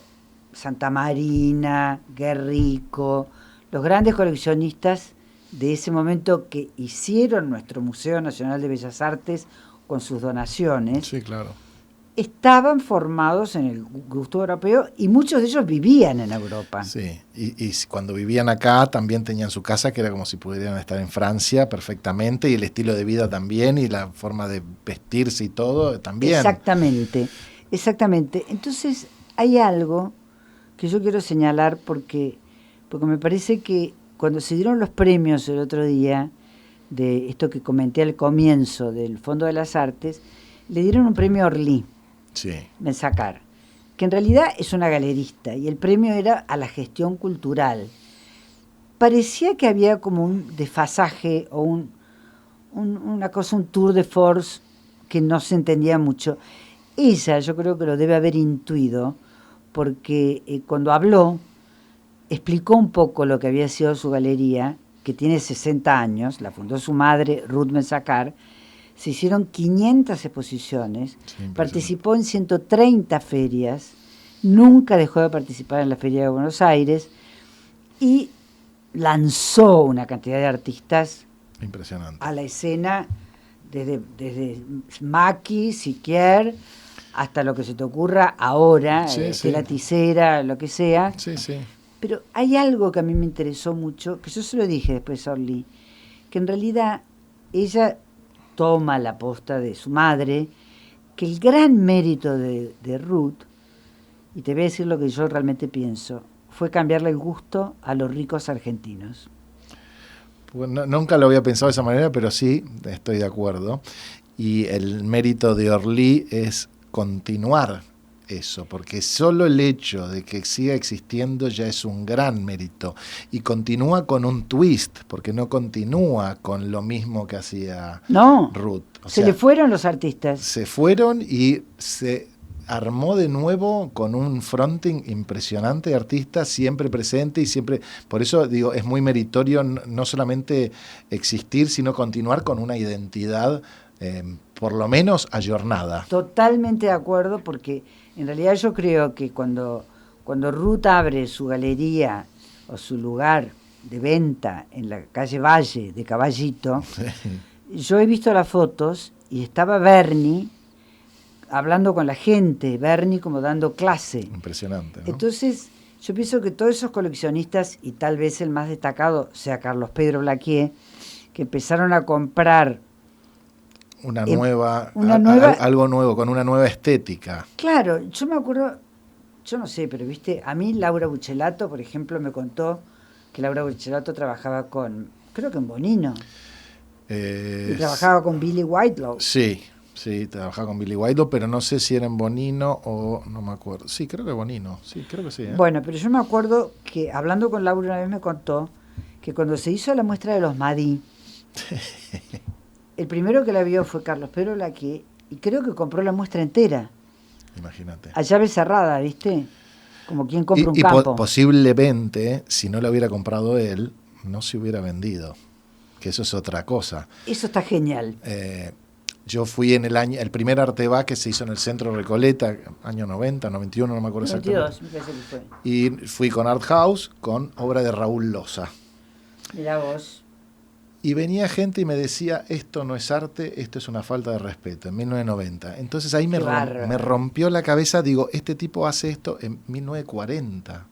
Santa Marina, Guerrico, los grandes coleccionistas de ese momento que hicieron nuestro Museo Nacional de Bellas Artes con sus donaciones.
Sí, claro.
Estaban formados en el gusto europeo y muchos de ellos vivían en Europa.
Sí, y cuando vivían acá también tenían su casa, que era como si pudieran estar en Francia perfectamente, y el estilo de vida también, y la forma de vestirse y todo también.
Exactamente. Entonces hay algo que yo quiero señalar porque me parece que cuando se dieron los premios el otro día, de esto que comenté al comienzo del Fondo de las Artes, le dieron un premio a Orly.
Sí.
Mensacar, que en realidad es una galerista, y el premio era a la gestión cultural. Parecía que había como un desfasaje o una cosa, un tour de force que no se entendía mucho. Ella, yo creo que lo debe haber intuido, porque cuando habló, explicó un poco lo que había sido su galería, que tiene 60 años, la fundó su madre, Ruth Mensacar. Se hicieron 500 exposiciones, participó en 130 ferias, nunca dejó de participar en la Feria de Buenos Aires y lanzó una cantidad de artistas
impresionante
a la escena, desde Maki, Siquier, hasta lo que se te ocurra ahora, la Ticera, lo que sea.
Sí, sí.
Pero hay algo que a mí me interesó mucho, que yo se lo dije después a Orly, que en realidad ella toma la posta de su madre, que el gran mérito de Ruth, y te voy a decir lo que yo realmente pienso, fue cambiarle el gusto a los ricos argentinos.
Pues nunca lo había pensado de esa manera, pero sí, estoy de acuerdo. Y el mérito de Orly es continuar eso, porque solo el hecho de que siga existiendo ya es un gran mérito, y continúa con un twist, porque no continúa con lo mismo que hacía Ruth.
Le fueron los artistas.
Se fueron y se armó de nuevo con un fronting impresionante de artistas, siempre presente y siempre, por eso digo, es muy meritorio no solamente existir, sino continuar con una identidad por lo menos ayornada.
Totalmente de acuerdo, porque en realidad yo creo que cuando Ruth abre su galería o su lugar de venta en la calle Valle de Caballito, yo he visto las fotos y estaba Bernie hablando con la gente, Bernie como dando clase.
Impresionante, ¿no?
Entonces, yo pienso que todos esos coleccionistas, y tal vez el más destacado sea Carlos Pedro Blaquier, que empezaron a comprar
algo nuevo, con una nueva estética.
Claro, yo me acuerdo, yo no sé, pero viste, a mí Laura Buchelato, por ejemplo, me contó que Laura Buchelato trabajaba creo que en Bonino, y trabajaba con Billy Whitelaw.
Sí, trabajaba con Billy Whitelaw, pero no sé si era en Bonino o no me acuerdo. Sí, creo que Bonino, sí, creo que sí.
Bueno, pero yo me acuerdo que hablando con Laura una vez me contó que cuando se hizo la muestra de los Madí, el primero que la vio fue Carlos Pedro Blaquier, y creo que compró la muestra entera.
Imagínate.
A llave cerrada, ¿viste? Como quien compra un campo.
Posiblemente, si no lo hubiera comprado él, no se hubiera vendido. Que eso es otra cosa.
Eso está genial.
Yo fui en el primer Arteba que se hizo en el Centro Recoleta, año 90, 91, no me acuerdo
92,
exactamente.
me parece que fue.
Y fui con Art House, con obra de Raúl Loza.
Mirá vos.
Y venía gente y me decía, esto no es arte, esto es una falta de respeto, en 1990. Entonces ahí me rompió la cabeza, digo, este tipo hace esto en 1940.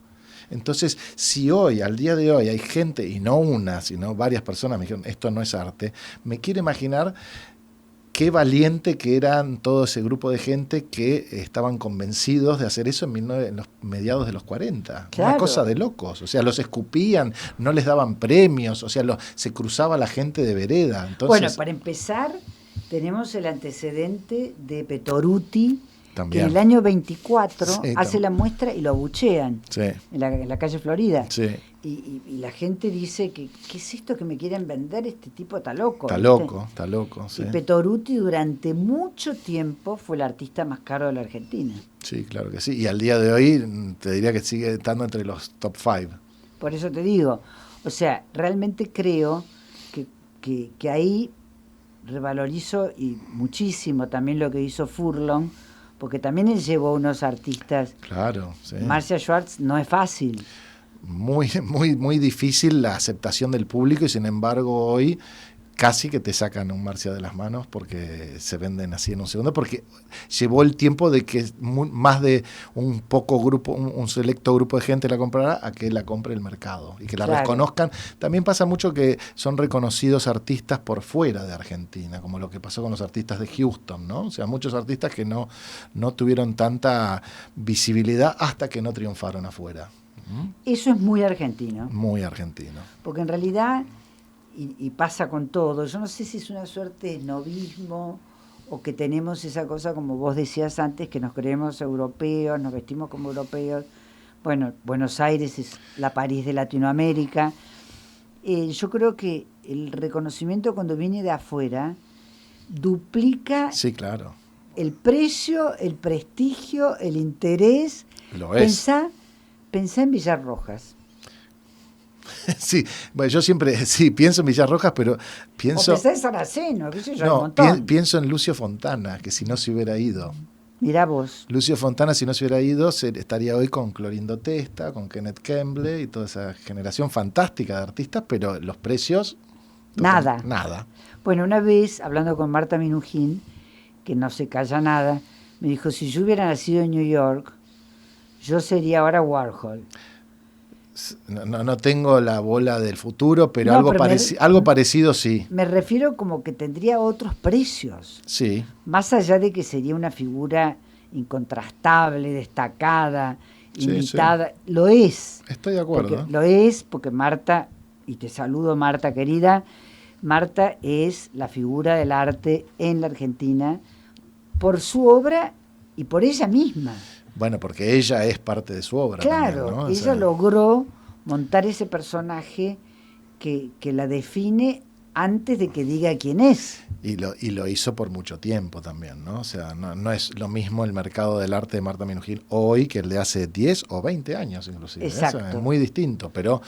Entonces, si hoy, al día de hoy, hay gente, y no una, sino varias personas me dijeron, esto no es arte, me quiero imaginar qué valiente que eran todo ese grupo de gente que estaban convencidos de hacer eso en los mediados de los 40.
Claro.
Una cosa de locos. O sea, los escupían, no les daban premios, o sea, se cruzaba la gente de vereda. Entonces,
bueno, para empezar, tenemos el antecedente de Petoruti,
también.
que en el año 24
Sí,
hace la muestra y lo abuchean
Sí.
en la calle Florida.
Sí.
Y la gente dice que ¿qué es esto que me quieren vender? Este tipo está loco.
Está
¿viste?
loco, está loco. Sí.
Y Petoruti durante mucho tiempo fue el artista más caro de la Argentina.
Sí, claro que sí. Y al día de hoy te diría que sigue estando entre los top 5.
Por eso te digo, o sea, realmente creo que ahí revalorizo y muchísimo también lo que hizo Furlong, porque también él llevó unos artistas.
Claro, sí.
Marcia Schwartz no es fácil.
Muy, muy, muy difícil la aceptación del público y sin embargo hoy casi que te sacan un Marcia de las manos porque se venden así en un segundo, porque llevó el tiempo de que más de un poco grupo, un selecto grupo de gente la comprara a que la compre el mercado y que la reconozcan. También pasa mucho que son reconocidos artistas por fuera de Argentina, como lo que pasó con los artistas de Houston, ¿no? O sea, muchos artistas que no tuvieron tanta visibilidad hasta que no triunfaron afuera.
Eso es muy argentino.
Muy argentino.
Porque en realidad, y pasa con todo, yo no sé si es una suerte de snobismo o que tenemos esa cosa, como vos decías antes, que nos creemos europeos, nos vestimos como europeos. Bueno, Buenos Aires es la París de Latinoamérica. Yo creo que el reconocimiento cuando viene de afuera duplica
sí, claro.
el precio, el prestigio, el interés.
Lo es.
Pensá en Villar Rojas.
Sí, bueno, yo siempre pienso en Villarrojas, pero pienso...
O pensá en Saraceno, qué sé yo,
no,
un montón.
Pienso en Lucio Fontana, que si no se hubiera ido.
Mirá vos.
Lucio Fontana, si no se hubiera ido, estaría hoy con Clorindo Testa, con Kenneth Kemble y toda esa generación fantástica de artistas, pero los precios... Nada.
Bueno, una vez, hablando con Marta Minujín, que no se calla nada, me dijo, si yo hubiera nacido en New York, yo sería ahora Warhol.
No tengo la bola del futuro, pero,
no,
algo parecido sí.
Me refiero como que tendría otros precios.
Sí.
Más allá de que sería una figura incontrastable, destacada, invitada. Sí. Lo es.
Estoy de acuerdo.
Lo es porque Marta, y te saludo Marta querida, Marta es la figura del arte en la Argentina por su obra y por ella misma.
Bueno, porque ella es parte de su obra.
Claro,
también, ¿no?
Ella logró montar ese personaje que la define antes de que diga quién es.
Y lo hizo por mucho tiempo también, ¿no? O sea, no es lo mismo el mercado del arte de Marta Minujín hoy que el de hace 10 o 20 años inclusive.
Exacto.
Eso es muy distinto, pero...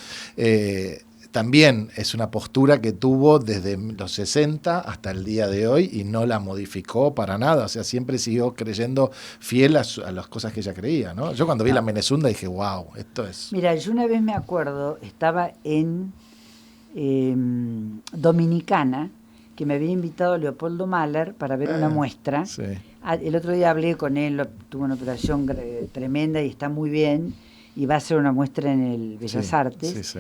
también es una postura que tuvo desde los 60 hasta el día de hoy y no la modificó para nada. O sea, siempre siguió creyendo fiel a las cosas que ella creía, ¿no? Yo cuando vi la Menezunda dije, wow, esto es...
Mira, yo una vez me acuerdo, estaba en Dominicana, que me había invitado Leopoldo Mahler para ver una muestra.
Sí.
El otro día hablé con él, tuvo una operación tremenda y está muy bien, y va a hacer una muestra en el Bellas Artes.
Sí, sí.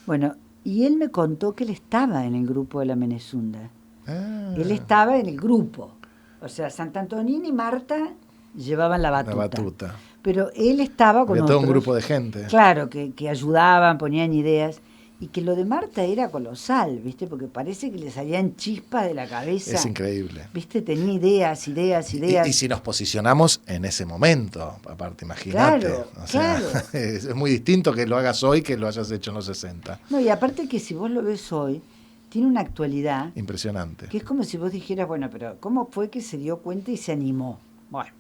Bueno, y él me contó que él estaba en el grupo de la Menezunda. Él estaba en el grupo. O sea, Sant'Antonini y Marta llevaban la batuta.
La batuta.
Pero él estaba con
Había
otros.
todo un grupo de gente.
Claro, que ayudaban, ponían ideas. Y que lo de Marta era colosal, ¿viste? Porque parece que le salían chispas de la cabeza.
Es increíble.
¿Viste? Tenía ideas.
Y si nos posicionamos en ese momento, aparte, imagínate.
Claro,
o sea,
claro.
Es muy distinto que lo hagas hoy que lo hayas hecho en los 60.
No, y aparte que si vos lo ves hoy, tiene una actualidad.
Impresionante.
Que es como si vos dijeras, bueno, pero ¿cómo fue que se dio cuenta y se animó? Bueno,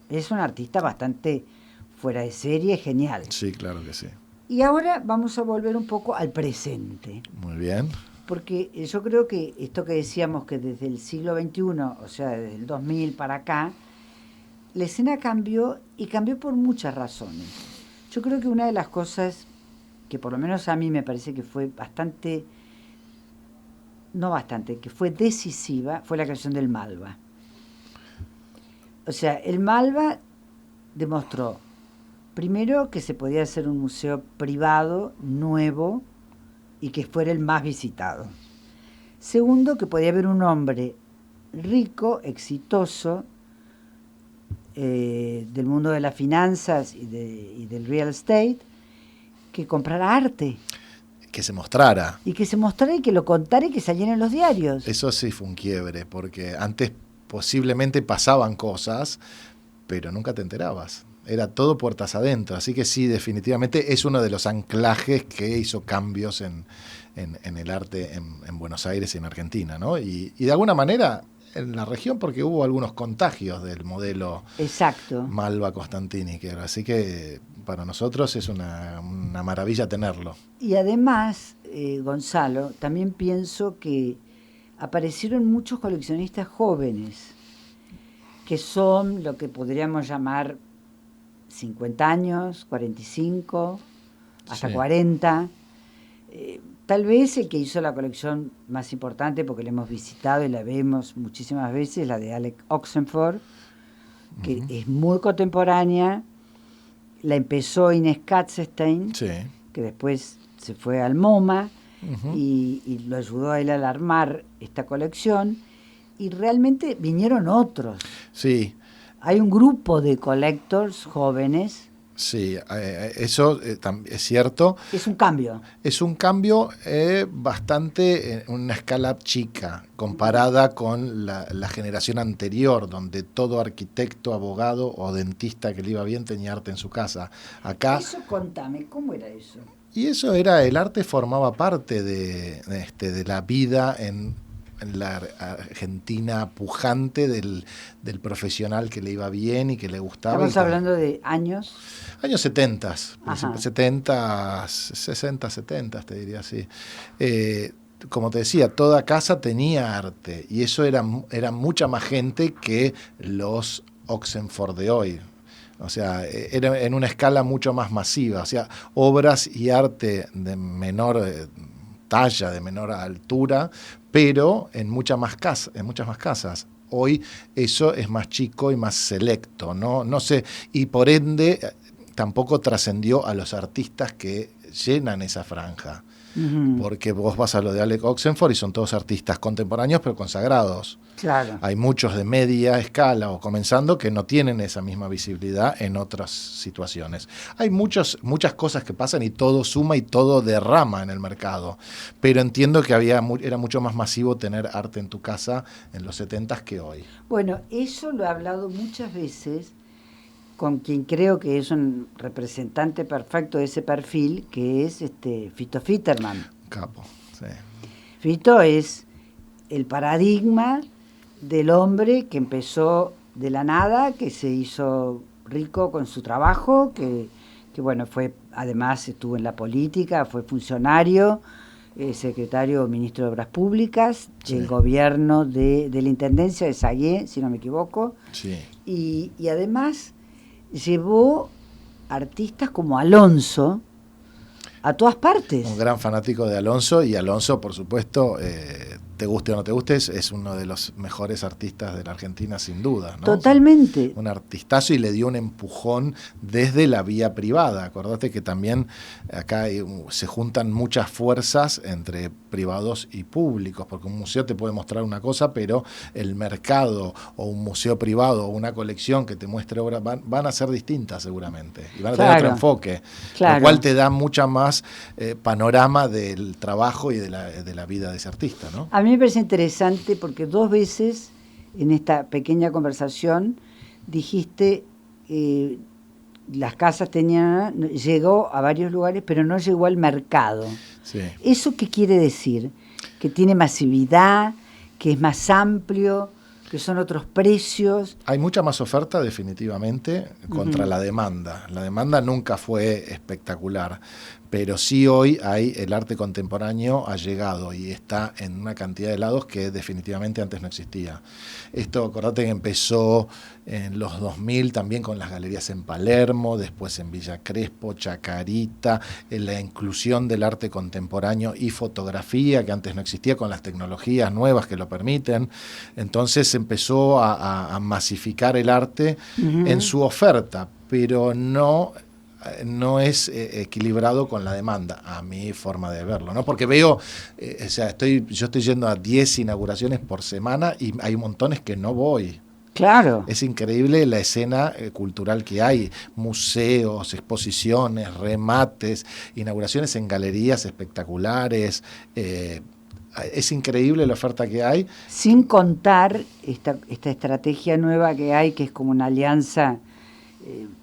es un artista bastante fuera de serie, genial.
Sí, claro que sí.
Y ahora vamos a volver un poco al presente.
Muy bien.
porque yo creo que esto que decíamos que desde el siglo XXI, o sea, desde el 2000 para acá, la escena cambió y cambió por muchas razones. Yo creo que una de las cosas que por lo menos a mí me parece que fue que fue decisiva, fue la creación del Malva. O sea, el Malva demostró, primero, que se podía hacer un museo privado, nuevo, y que fuera el más visitado. Segundo, que podía haber un hombre rico, exitoso, del mundo de las finanzas y del real estate, que comprara arte.
Que se mostrara.
Y que se mostrara y que lo contara y que saliera en los diarios.
Eso sí fue un quiebre, porque antes posiblemente pasaban cosas, pero nunca te enterabas. Era todo puertas adentro. Así que sí, definitivamente es uno de los anclajes que hizo cambios en el arte en Buenos Aires y en Argentina, ¿no? Y de alguna manera en la región, porque hubo algunos contagios del modelo
Exacto.
Malva Costantini. Así que para nosotros es una maravilla tenerlo.
Y además, Gonzalo, también pienso que aparecieron muchos coleccionistas jóvenes, que son lo que podríamos llamar 50 años, 45, hasta
Sí.
40. Tal vez el que hizo la colección más importante, porque la hemos visitado y la vemos muchísimas veces, la de Alec Oxenford, que es muy contemporánea. La empezó Inés Katzenstein,
Sí.
que después se fue al MoMA,
Ujú.
y lo ayudó a él a armar esta colección, y realmente vinieron otros.
Sí.
Hay un grupo de collectors jóvenes.
Sí, eso es cierto.
Es un cambio.
Es un cambio bastante en una escala chica, comparada con la generación anterior, donde todo arquitecto, abogado o dentista que le iba bien tenía arte en su casa. Acá,
Eso contame, ¿cómo era eso?
y eso era, el arte formaba parte de la vida en la Argentina pujante del profesional que le iba bien y que le gustaba.
Estamos hablando de años.
Años 70,
Ajá.
70, 60, 70, te diría así. Como te decía, toda casa tenía arte, y eso era mucha más gente que los Oxenford de hoy. O sea, era en una escala mucho más masiva. O sea, obras y arte de menor talla, de menor altura, pero en muchas más casas. Hoy eso es más chico y más selecto, ¿no? No sé, y por ende tampoco trascendió a los artistas que llenan esa franja.
Ujú.
Porque vos vas a lo de Alec Oxenford y son todos artistas contemporáneos pero consagrados.
Claro.
Hay muchos de media escala o comenzando que no tienen esa misma visibilidad en otras situaciones. Hay muchas cosas que pasan y todo suma y todo derrama en el mercado. Pero entiendo que era mucho más masivo tener arte en tu casa en los 70s que hoy.
Bueno, eso lo he hablado muchas veces con quien creo que es un representante perfecto de ese perfil, que es Fito Fitterman.
Capo, sí.
Fito es el paradigma del hombre que empezó de la nada, que se hizo rico con su trabajo, que bueno, además estuvo en la política, fue funcionario, secretario o ministro de Obras Públicas,
Sí.
del gobierno de la Intendencia de Saguier, si no me equivoco,
Sí.
y además llevó artistas como Alonso a todas partes.
Un gran fanático de Alonso, y Alonso, por supuesto, te guste o no te guste, es uno de los mejores artistas de la Argentina, sin duda, ¿no?
Totalmente.
Un artistazo, y le dio un empujón desde la vía privada. Acordate que también acá se juntan muchas fuerzas entre privados y públicos, porque un museo te puede mostrar una cosa, pero el mercado o un museo privado o una colección que te muestre obras van a ser distintas seguramente, y van a tener
Claro.
otro enfoque,
Claro.
lo cual te da mucha más panorama del trabajo y de la vida de ese artista, ¿no?
A mí me parece interesante porque 2 veces en esta pequeña conversación dijiste las casas llegó a varios lugares, pero no llegó al mercado.
Sí.
¿Eso qué quiere decir? Que tiene masividad, que es más amplio. que son otros precios.
Hay mucha más oferta definitivamente contra la demanda. La demanda nunca fue espectacular, pero sí hoy el arte contemporáneo ha llegado y está en una cantidad de lados que definitivamente antes no existía. Esto, acordate que empezó en los 2000 también con las galerías en Palermo, después en Villa Crespo, Chacarita, en la inclusión del arte contemporáneo y fotografía, que antes no existía, con las tecnologías nuevas que lo permiten. Entonces empezó a masificar el arte en su oferta, pero no es equilibrado con la demanda, a mi forma de verlo, ¿no? Porque veo, yo estoy yendo a 10 inauguraciones por semana y hay montones que no voy.
Claro.
Es increíble la escena cultural que hay, museos, exposiciones, remates, inauguraciones en galerías espectaculares. Es increíble la oferta que hay.
Sin contar esta estrategia nueva que hay, que es como una alianza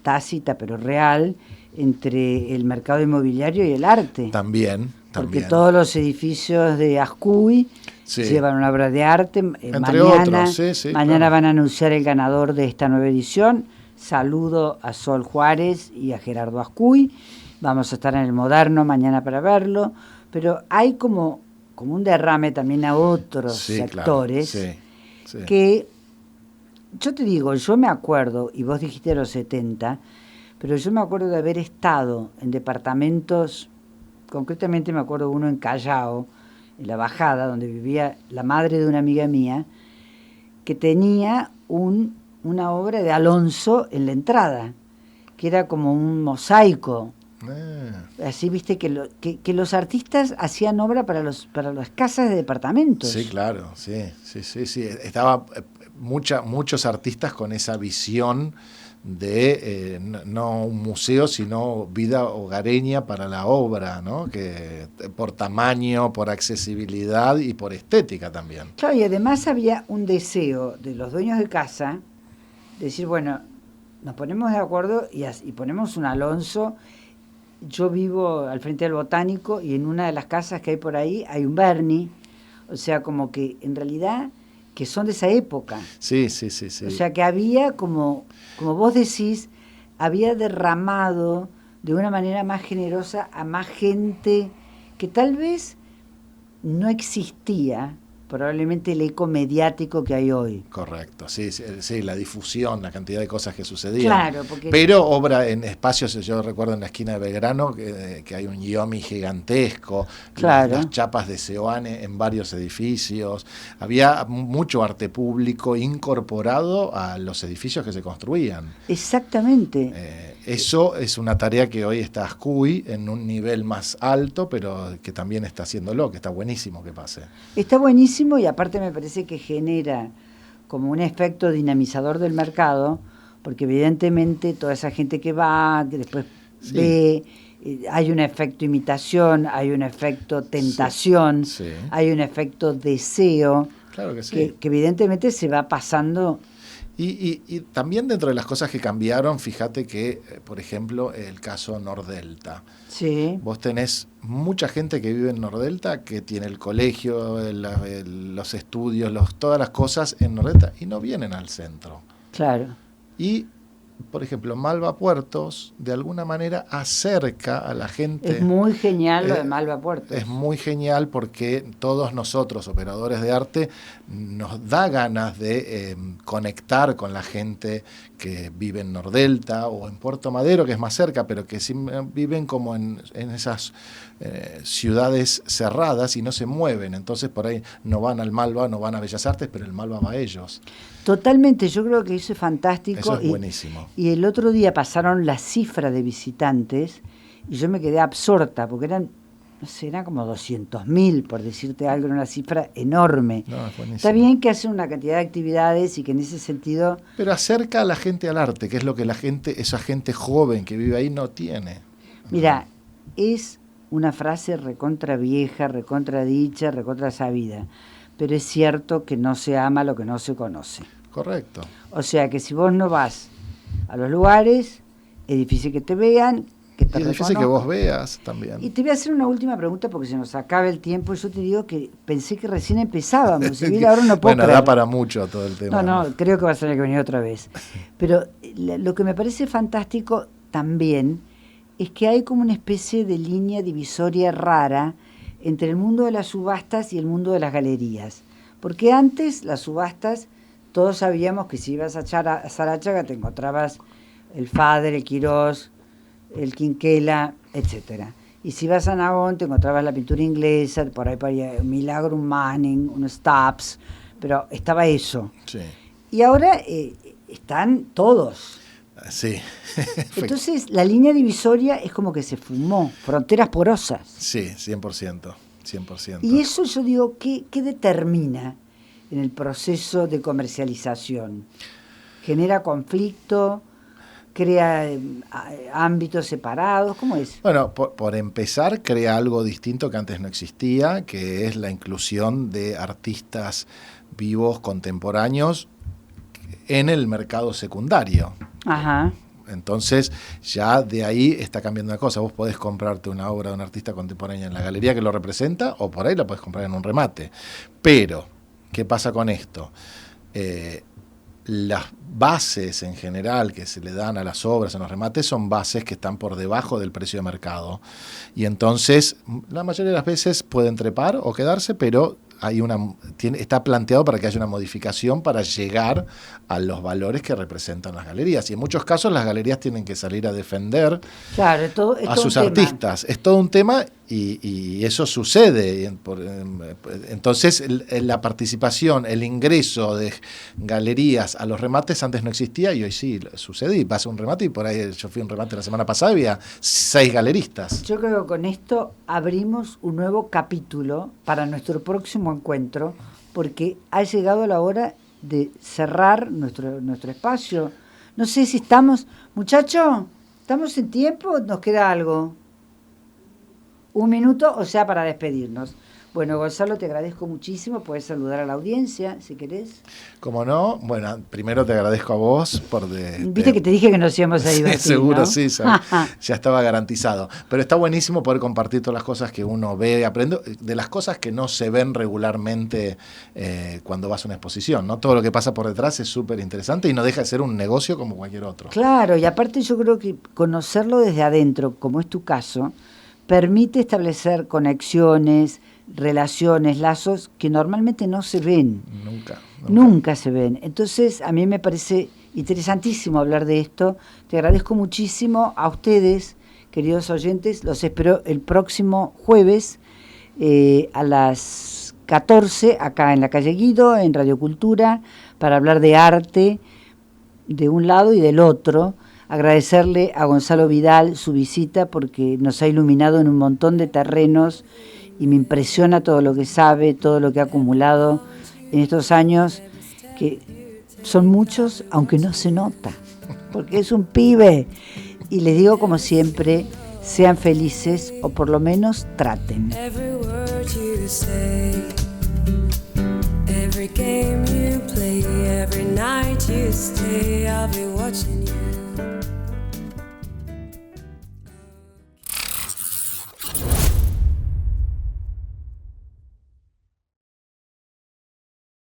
tácita pero real entre el mercado inmobiliario y el arte.
También.
Porque todos los edificios de Ascuy llevan una obra de arte.
Entre otros,
mañana
claro.
van a anunciar el ganador de esta nueva edición. Saludo a Sol Juárez y a Gerardo Ascuy. Vamos a estar en el Moderno mañana para verlo. Pero hay como un derrame también a otros sectores,
claro.
Que yo te digo, yo me acuerdo, y vos dijiste los 70, pero yo me acuerdo de haber estado en departamentos, concretamente me acuerdo uno en Callao, en la Bajada, donde vivía la madre de una amiga mía, que tenía una obra de Alonso en la entrada, que era como un mosaico. Así, viste, que los artistas hacían obra para las casas de departamentos.
Sí, claro, sí. Estaba muchos artistas con esa visión de no un museo, sino vida hogareña para la obra, ¿no? Que por tamaño, por accesibilidad y por estética también.
Claro, y además había un deseo de los dueños de casa de decir, bueno, nos ponemos de acuerdo y ponemos un Alonso. Yo vivo al frente del Botánico y en una de las casas que hay por ahí hay un Berni, o sea, como que en realidad que son de esa época.
Sí.
O sea, que había, como vos decís, había derramado de una manera más generosa a más gente que tal vez no existía, probablemente el eco mediático que hay hoy.
Correcto, sí, la difusión, la cantidad de cosas que sucedían.
Claro, porque...
Pero obra en espacios, yo recuerdo en la esquina de Belgrano que hay un Yomi gigantesco,
claro.
las chapas de Seoane en varios edificios, había mucho arte público incorporado a los edificios que se construían.
Exactamente.
Eso es una tarea que hoy está Ascuy en un nivel más alto, pero que también está haciéndolo, que está buenísimo que pase.
Está buenísimo y aparte me parece que genera como un efecto dinamizador del mercado, porque evidentemente toda esa gente que va, que después ve, hay un efecto imitación, hay un efecto tentación, hay un efecto deseo,
claro que sí.
Que evidentemente se va pasando.
Y también dentro de las cosas que cambiaron, fíjate que, por ejemplo, el caso Nordelta.
Sí.
Vos tenés mucha gente que vive en Nordelta, que tiene el colegio, los estudios, todas las cosas en Nordelta y no vienen al centro.
Claro.
Y, por ejemplo, Malva Puertos, de alguna manera, acerca a la gente.
Es muy genial lo de Malva Puertos.
Es muy genial porque todos nosotros, operadores de arte, nos da ganas de conectar con la gente que vive en Nordelta o en Puerto Madero, que es más cerca, pero que sí viven como en esas ciudades cerradas y no se mueven. Entonces, por ahí no van al Malva, no van a Bellas Artes, pero el Malva va a ellos.
Totalmente, yo creo que eso es fantástico.
Eso es buenísimo.
Y el otro día pasaron la cifra de visitantes y yo me quedé absorta porque eran como 200.000, por decirte algo, era una cifra enorme.
No, es buenísimo.
Está bien que hacen una cantidad de actividades y que en ese sentido...
Pero acerca a la gente al arte, que es lo que esa gente joven que vive ahí no tiene.
Mira, es una frase recontra vieja, recontra dicha, recontra sabida, pero es cierto que no se ama lo que no se conoce.
Correcto.
O sea que si vos no vas a los lugares, es difícil que te vean, que te
Y es difícil que
reconozco.
vos veas también.
Y te voy a hacer una última pregunta porque se nos acaba el tiempo. Yo te digo que pensé que recién empezábamos. Y ahora no puedo
Bueno,
creer.
da para mucho todo el tema.
No, creo que va a tener que venir otra vez. Pero lo que me parece fantástico también es que hay como una especie de línea divisoria rara entre el mundo de las subastas y el mundo de las galerías. Porque antes las subastas, todos sabíamos que si ibas a Sarachaga te encontrabas el Fader, el Quirós, el Quinquela, etcétera. Y si ibas a Navón te encontrabas la pintura inglesa, por ahí para un Milagro, un Manning, un Stubbs, pero estaba eso.
Sí.
Y ahora están todos.
Sí.
Entonces la línea divisoria es como que se fumó, fronteras porosas.
Sí, 100%. 100%.
Y eso yo digo, ¿qué determina en el proceso de comercialización? ¿Genera conflicto? ¿Crea ámbitos separados? ¿Cómo es?
Bueno, por empezar, crea algo distinto que antes no existía, que es la inclusión de artistas vivos contemporáneos en el mercado secundario.
Ajá.
Entonces, ya de ahí está cambiando una cosa. Vos podés comprarte una obra de un artista contemporáneo en la galería que lo representa, o por ahí la podés comprar en un remate. Pero, ¿qué pasa con esto? Las bases en general que se le dan a las obras en los remates son bases que están por debajo del precio de mercado. Y entonces, la mayoría de las veces pueden trepar o quedarse, pero está planteado para que haya una modificación para llegar a los valores que representan las galerías. Y en muchos casos las galerías tienen que salir a defender
Claro, es
a
todo
sus
un tema.
artistas. Es todo un tema y eso sucede. Entonces la participación, el ingreso de galerías a los remates antes no existía y hoy sí sucede. Y vas a un remate y por ahí yo fui a un remate la semana pasada y había 6 galeristas.
Yo creo que con esto abrimos un nuevo capítulo para nuestro próximo encuentro, porque ha llegado la hora de cerrar nuestro espacio. No sé si estamos... Muchacho, ¿estamos en tiempo? ¿Nos queda algo? 1 minuto, o sea, para despedirnos. Bueno, Gonzalo, te agradezco muchísimo. Puedes saludar a la audiencia, si querés.
Como no, bueno, primero te agradezco a vos
Viste que te dije que nos íbamos a divertir,
seguro,
¿no?
sí, ya estaba garantizado. Pero está buenísimo poder compartir todas las cosas que uno ve y aprende, de las cosas que no se ven regularmente cuando vas a una exposición, ¿no? Todo lo que pasa por detrás es súper interesante y no deja de ser un negocio como cualquier otro.
Claro, y aparte yo creo que conocerlo desde adentro, como es tu caso, permite establecer conexiones, relaciones, lazos que normalmente no se ven. Nunca se ven. Entonces, a mí me parece interesantísimo hablar de esto. Te agradezco muchísimo a ustedes, queridos oyentes. Los espero el próximo jueves a las 14, acá en la calle Guido, en Radio Cultura, para hablar de arte de un lado y del otro. Agradecerle a Gonzalo Vidal su visita porque nos ha iluminado en un montón de terrenos y me impresiona todo lo que sabe, todo lo que ha acumulado en estos años, que son muchos, aunque no se nota, porque es un pibe. Y les digo como siempre, sean felices o por lo menos traten.
Every word you say, every game you play, every night you stay, I'll be watching you.